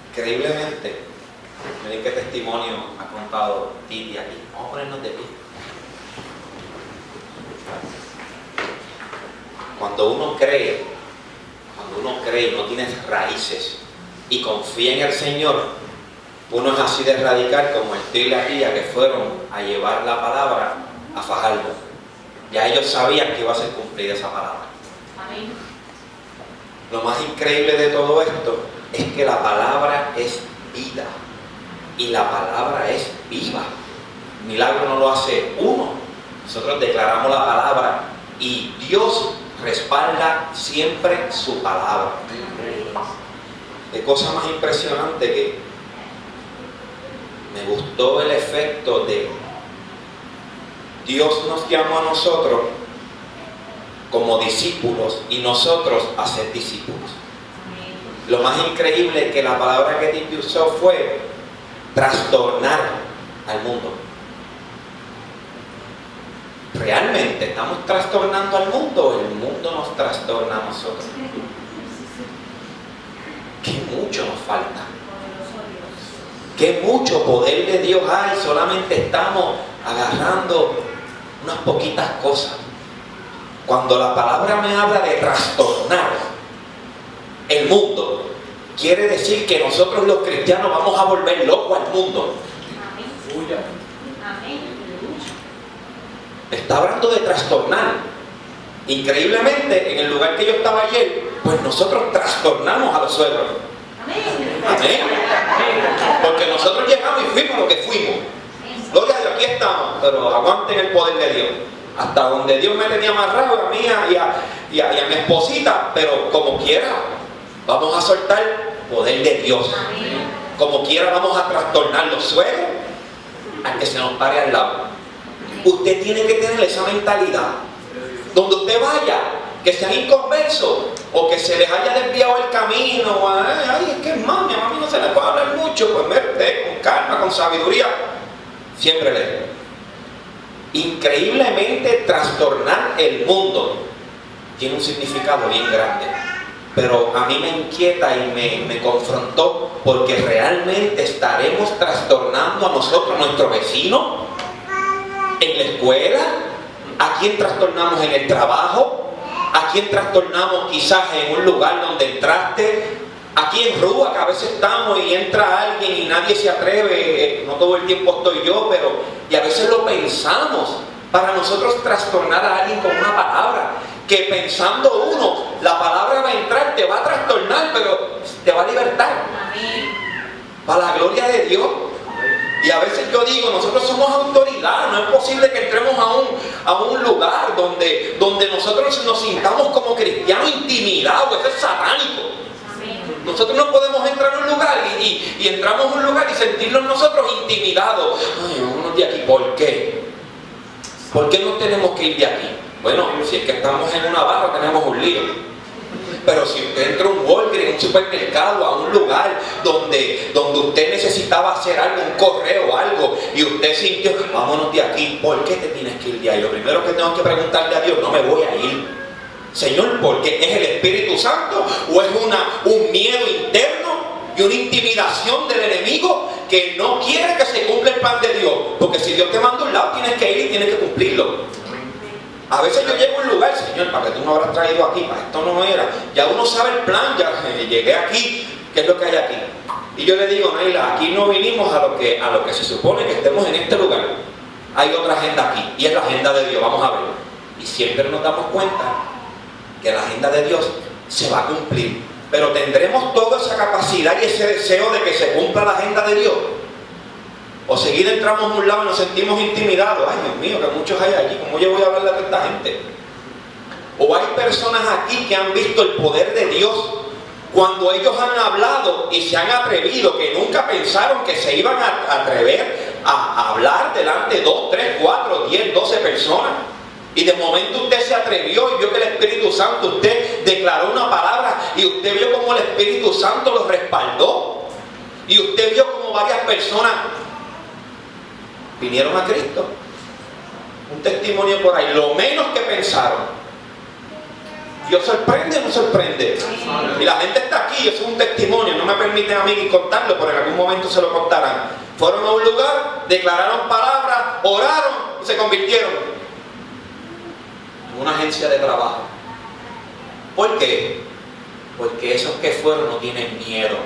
Increíblemente, miren qué testimonio ha contado Titi aquí. Vamos a ponernos de pie. Cuando uno cree y no tiene raíces y confía en el Señor, uno es así de radical como el tío y la tía que fueron a llevar la palabra a Fajardo. Ya ellos sabían que iba a ser cumplida esa palabra. Amén. Lo más increíble de todo esto es que la palabra es vida y la palabra es viva. El milagro no lo hace uno. Nosotros declaramos la palabra y Dios respalda siempre su palabra. Qué cosa más impresionante, que me gustó el efecto de Dios nos llamó a nosotros como discípulos y nosotros a ser discípulos. Lo más increíble que la palabra que Titi usó fue trastornar al mundo. ¿Realmente estamos trastornando al mundo o el mundo nos trastorna a nosotros? Que mucho nos falta. Que mucho poder de Dios hay, solamente estamos agarrando unas poquitas cosas. Cuando la palabra me habla de trastornar el mundo, quiere decir que nosotros los cristianos vamos a volver locos al mundo. Está hablando de trastornar. Increíblemente, en el lugar que yo estaba ayer, pues nosotros trastornamos a los suegros. Amén. Porque nosotros llegamos y fuimos lo que fuimos. Gloria a Dios, aquí estamos, pero aguanten el poder de Dios. Hasta donde Dios me tenía amarrado, a mí y a mi esposita, pero como quiera, vamos a soltar el poder de Dios. Como quiera, vamos a trastornar los suegros al que se nos pare al lado. Usted tiene que tener esa mentalidad. Donde usted vaya, que sean inconversos o que se les haya desviado el camino, o, ay, es que mami, a mí no se le puede hablar mucho, pues mete con calma, con sabiduría, siempre lee. Increíblemente trastornar el mundo tiene un significado bien grande, pero a mí me inquieta y me confrontó, porque realmente estaremos trastornando a nosotros, nuestro vecino, en la escuela. ¿A quién trastornamos en el trabajo? ¿A quién trastornamos quizás en un lugar donde entraste? Aquí en Rúa, que a veces estamos y entra alguien y nadie se atreve, no todo el tiempo estoy yo, pero y a veces lo pensamos para nosotros trastornar a alguien con una palabra, que pensando uno, la palabra va a entrar, te va a trastornar, pero te va a libertar. Para la gloria de Dios. Y a veces yo digo, nosotros somos autoridad, no es posible que entremos a un lugar donde nosotros nos sintamos como cristianos intimidados, eso es satánico. Nosotros no podemos entrar a un lugar y entramos a un lugar y sentirnos nosotros intimidados. Ay, vámonos de aquí, ¿por qué? ¿Por qué no tenemos que ir de aquí? Bueno, si es que estamos en una barra tenemos un lío. Pero si usted entra a un Walgreens, un supermercado, a un lugar donde usted necesitaba hacer algo, un correo o algo, y usted sintió, vámonos de aquí, ¿por qué te tienes que ir de ahí? Lo primero que tengo que preguntarle a Dios, no me voy a ir. Señor, ¿por qué? ¿Es el Espíritu Santo o es un miedo interno y una intimidación del enemigo que no quiere que se cumpla el plan de Dios? Porque si Dios te manda a un lado, tienes que ir y tienes que cumplirlo. A veces yo llego a un lugar, Señor, ¿para qué tú me habrás traído aquí? Para esto no era. Ya uno sabe el plan, ya llegué aquí, ¿qué es lo que hay aquí? Y yo le digo, Naila, aquí no vinimos a lo que se supone que estemos en este lugar. Hay otra agenda aquí, y es la agenda de Dios, vamos a ver. Y siempre nos damos cuenta que la agenda de Dios se va a cumplir. Pero tendremos toda esa capacidad y ese deseo de que se cumpla la agenda de Dios. O seguida entramos a un lado y nos sentimos intimidados. Ay, Dios mío, que muchos hay aquí. ¿Cómo yo voy a hablarle a esta gente? O hay personas aquí que han visto el poder de Dios cuando ellos han hablado y se han atrevido, que nunca pensaron que se iban a atrever a hablar delante de 2, 3, 4, 10, 12 personas. Y de momento usted se atrevió y vio que el Espíritu Santo, usted declaró una palabra y usted vio como el Espíritu Santo lo respaldó. Y usted vio como varias personas vinieron a Cristo. Un testimonio por ahí, lo menos que pensaron. ¿Dios sorprende o no sorprende? Y la gente está aquí, eso es un testimonio, no me permiten a mí ni contarlo, pero en algún momento se lo contarán. Fueron a un lugar, declararon palabras, oraron y se convirtieron en una agencia de trabajo. ¿Por qué? Porque esos que fueron no tienen miedo.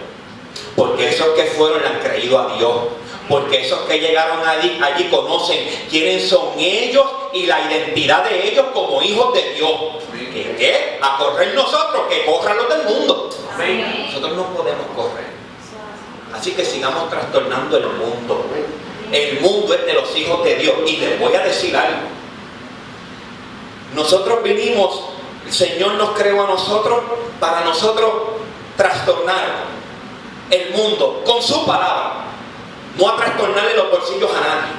Porque esos que fueron le han creído a Dios. Porque esos que llegaron allí conocen quiénes son ellos y la identidad de ellos como hijos de Dios. ¿Qué? A correr nosotros, que corran los del mundo. Nosotros no podemos correr. Así que sigamos trastornando el mundo. El mundo es de los hijos de Dios. Y les voy a decir algo. Nosotros vinimos, el Señor nos creó a nosotros para nosotros trastornar el mundo con su palabra. No a trastornarle los bolsillos a nadie.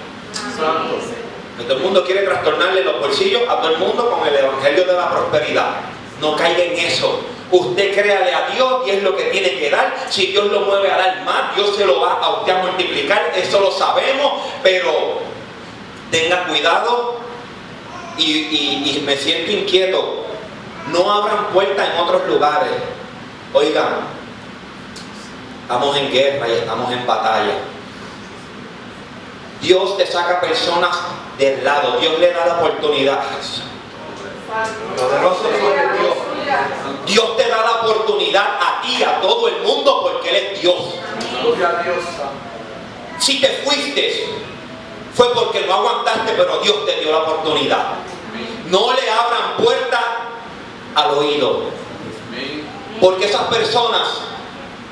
Que todo el mundo quiere trastornarle los bolsillos a todo el mundo con el evangelio de la prosperidad. No caiga en eso. Usted créale a Dios y es lo que tiene que dar. Si Dios lo mueve a dar más, Dios se lo va a usted a multiplicar. Eso lo sabemos, pero tenga cuidado y me siento inquieto. No abran puertas en otros lugares. Oigan, estamos en guerra y estamos en batalla. Dios te saca personas del lado. Dios le da la oportunidad. Poderoso es Dios. Dios te da la oportunidad a ti, a todo el mundo, porque Él es Dios. Si te fuiste, fue porque no aguantaste, pero Dios te dio la oportunidad. No le abran puertas al oído, porque esas personas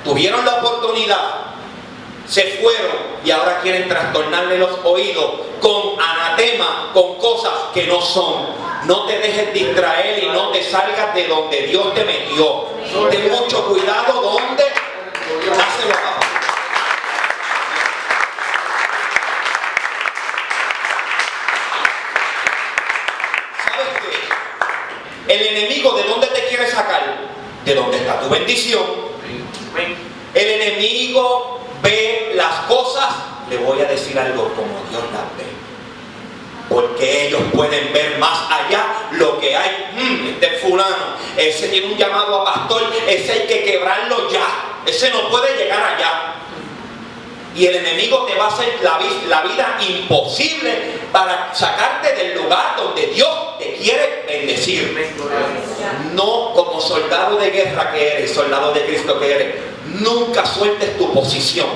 tuvieron la oportunidad, se fueron y ahora quieren trastornarle los oídos con anatema, con cosas que no son. No te dejes distraer y no te salgas de donde Dios te metió. Ten mucho cuidado donde dáselo abajo. ¿Sabes qué? El enemigo, ¿de dónde te quiere sacar? De donde está tu bendición. El enemigo ve las cosas, le voy a decir algo, como Dios las ve. Porque ellos pueden ver más allá lo que hay. Este fulano, ese tiene un llamado a pastor, ese hay que quebrarlo ya. Ese no puede llegar allá. Y el enemigo te va a hacer la vida imposible para sacarte del lugar donde Dios te quiere bendecir. No como soldado de guerra que eres, soldado de Cristo que eres. Nunca sueltes tu posición.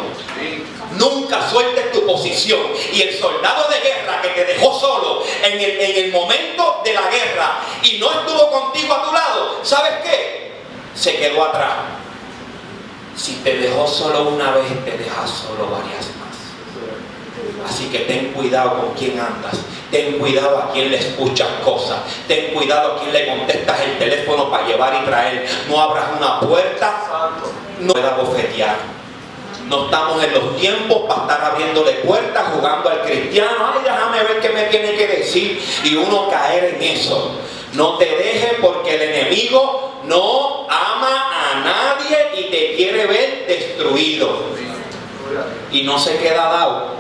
Nunca sueltes tu posición. Y el soldado de guerra que te dejó solo en el momento de la guerra y no estuvo contigo a tu lado, ¿sabes qué? Se quedó atrás. Si te dejó solo una vez, te deja solo varias más. Así que ten cuidado con quién andas. Ten cuidado a quién le escuchas cosas. Ten cuidado a quién le contestas el teléfono para llevar y traer. No abras una puerta, no puedas bofetear. No estamos en los tiempos para estar abriéndole puertas, jugando al cristiano. Ay, déjame ver qué me tiene que decir. Y uno caer en eso. No te dejes, porque el enemigo no ama a nadie y te quiere ver destruido. Y no se queda dado.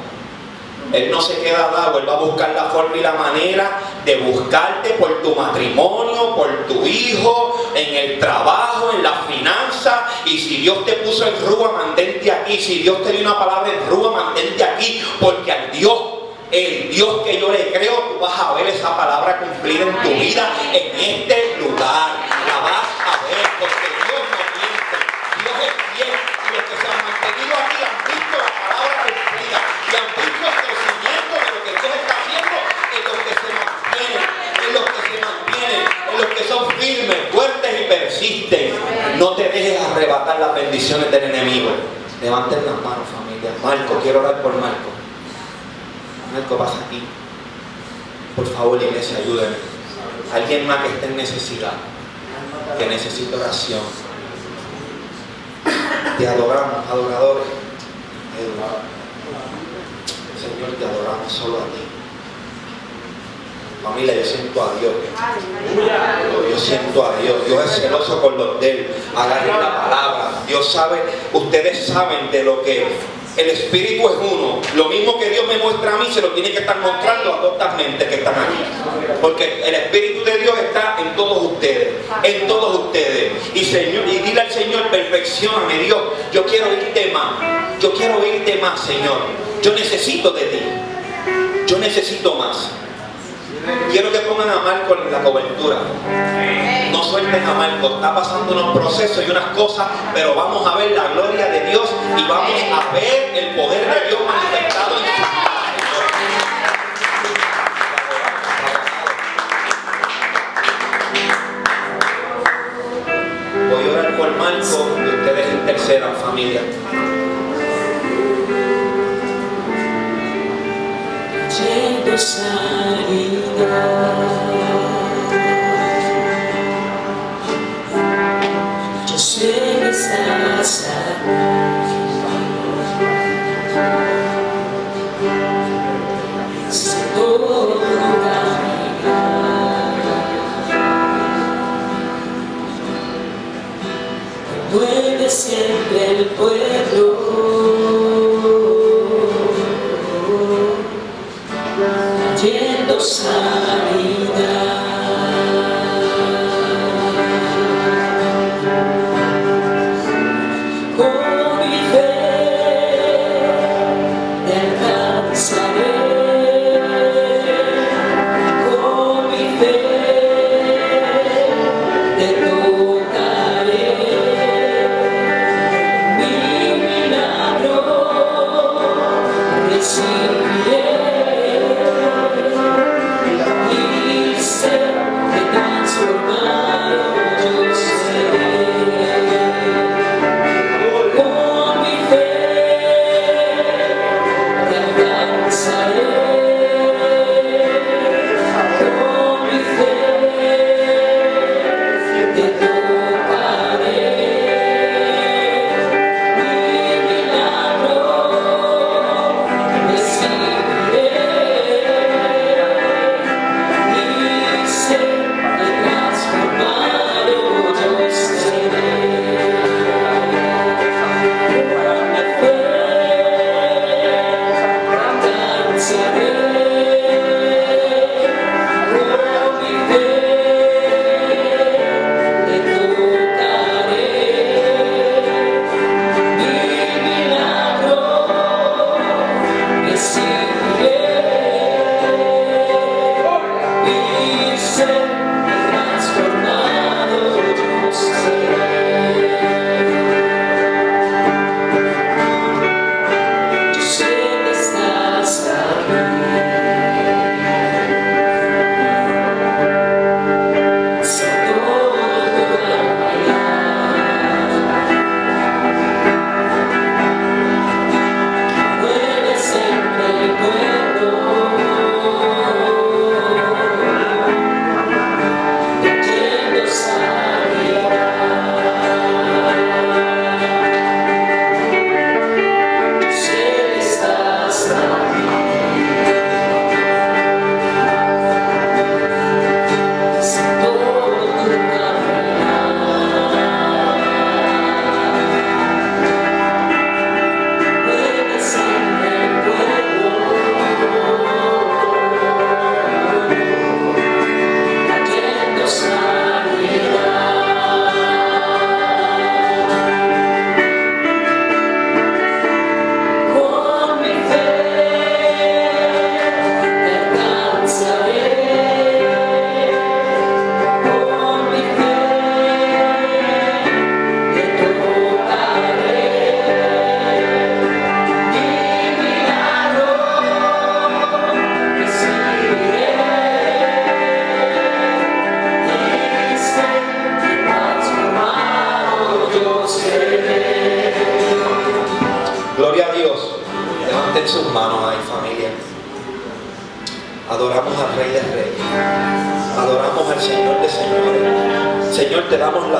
Él no se queda dado. Él va a buscar la forma y la manera de buscarte por tu matrimonio, por tu hijo, en el trabajo, en la finanza. Y si Dios te puso en Rúa, mantente aquí. Si Dios te dio una palabra en Rúa, mantente aquí. Porque al Dios, el Dios que yo le creo, tú vas a ver esa palabra cumplida en tu vida, en este lugar. La vas a ver, porque Dios no miente. Dios es fiel. Y los que se han mantenido aquí han visto la palabra cumplida. Y han visto el crecimiento de lo que Dios está haciendo en los que se mantienen, en los que se mantienen, en los que son firmes, fuertes y persisten. No te dejes arrebatar las bendiciones del enemigo. Levanten las manos, familia. Marco, quiero orar por Marco. Marco, pasa aquí. Por favor, iglesia, ayúdenme. Alguien más que esté en necesidad, que necesite oración. Te adoramos, adoradores. Señor, te adoramos solo a ti. Familia, yo siento a Dios. Yo siento a Dios. Dios es celoso con los de él. Agarren la palabra. Dios sabe, ustedes saben de lo que el Espíritu es uno. Lo mismo que Dios me muestra a mí, se lo tiene que estar mostrando a todas estas mentes que están aquí. Porque el Espíritu de Dios está en todos ustedes. En todos ustedes. Y dile al Señor, perfeccióname, Dios. Yo quiero oírte más. Yo quiero oírte más, Señor. Yo necesito de ti. Yo necesito más. Quiero que pongan a Marco en la cobertura. No suelten a Marco. Está pasando unos procesos y unas cosas, pero vamos a ver la gloria de Dios y vamos a ver el poder de Dios manifestado en su vida. Voy a orar por Marco y ustedes intercedan, familia. Yendo sanidad, yo sé que estás aquí. Si todo pueblo, trayendo sanidad. Con mi fe te alcanzaré, con mi fe te tocaré, mi milagro recibiré y ser transformado yo seré. Con mi fe te alcanzaré, con mi fe te tocaré, mi milagro recibiré y ser transformado yo seré. Gloria a Dios. Levanten sus manos ahí, familia. Adoramos al Rey de Reyes. Adoramos al Señor de Señores. Señor, te damos la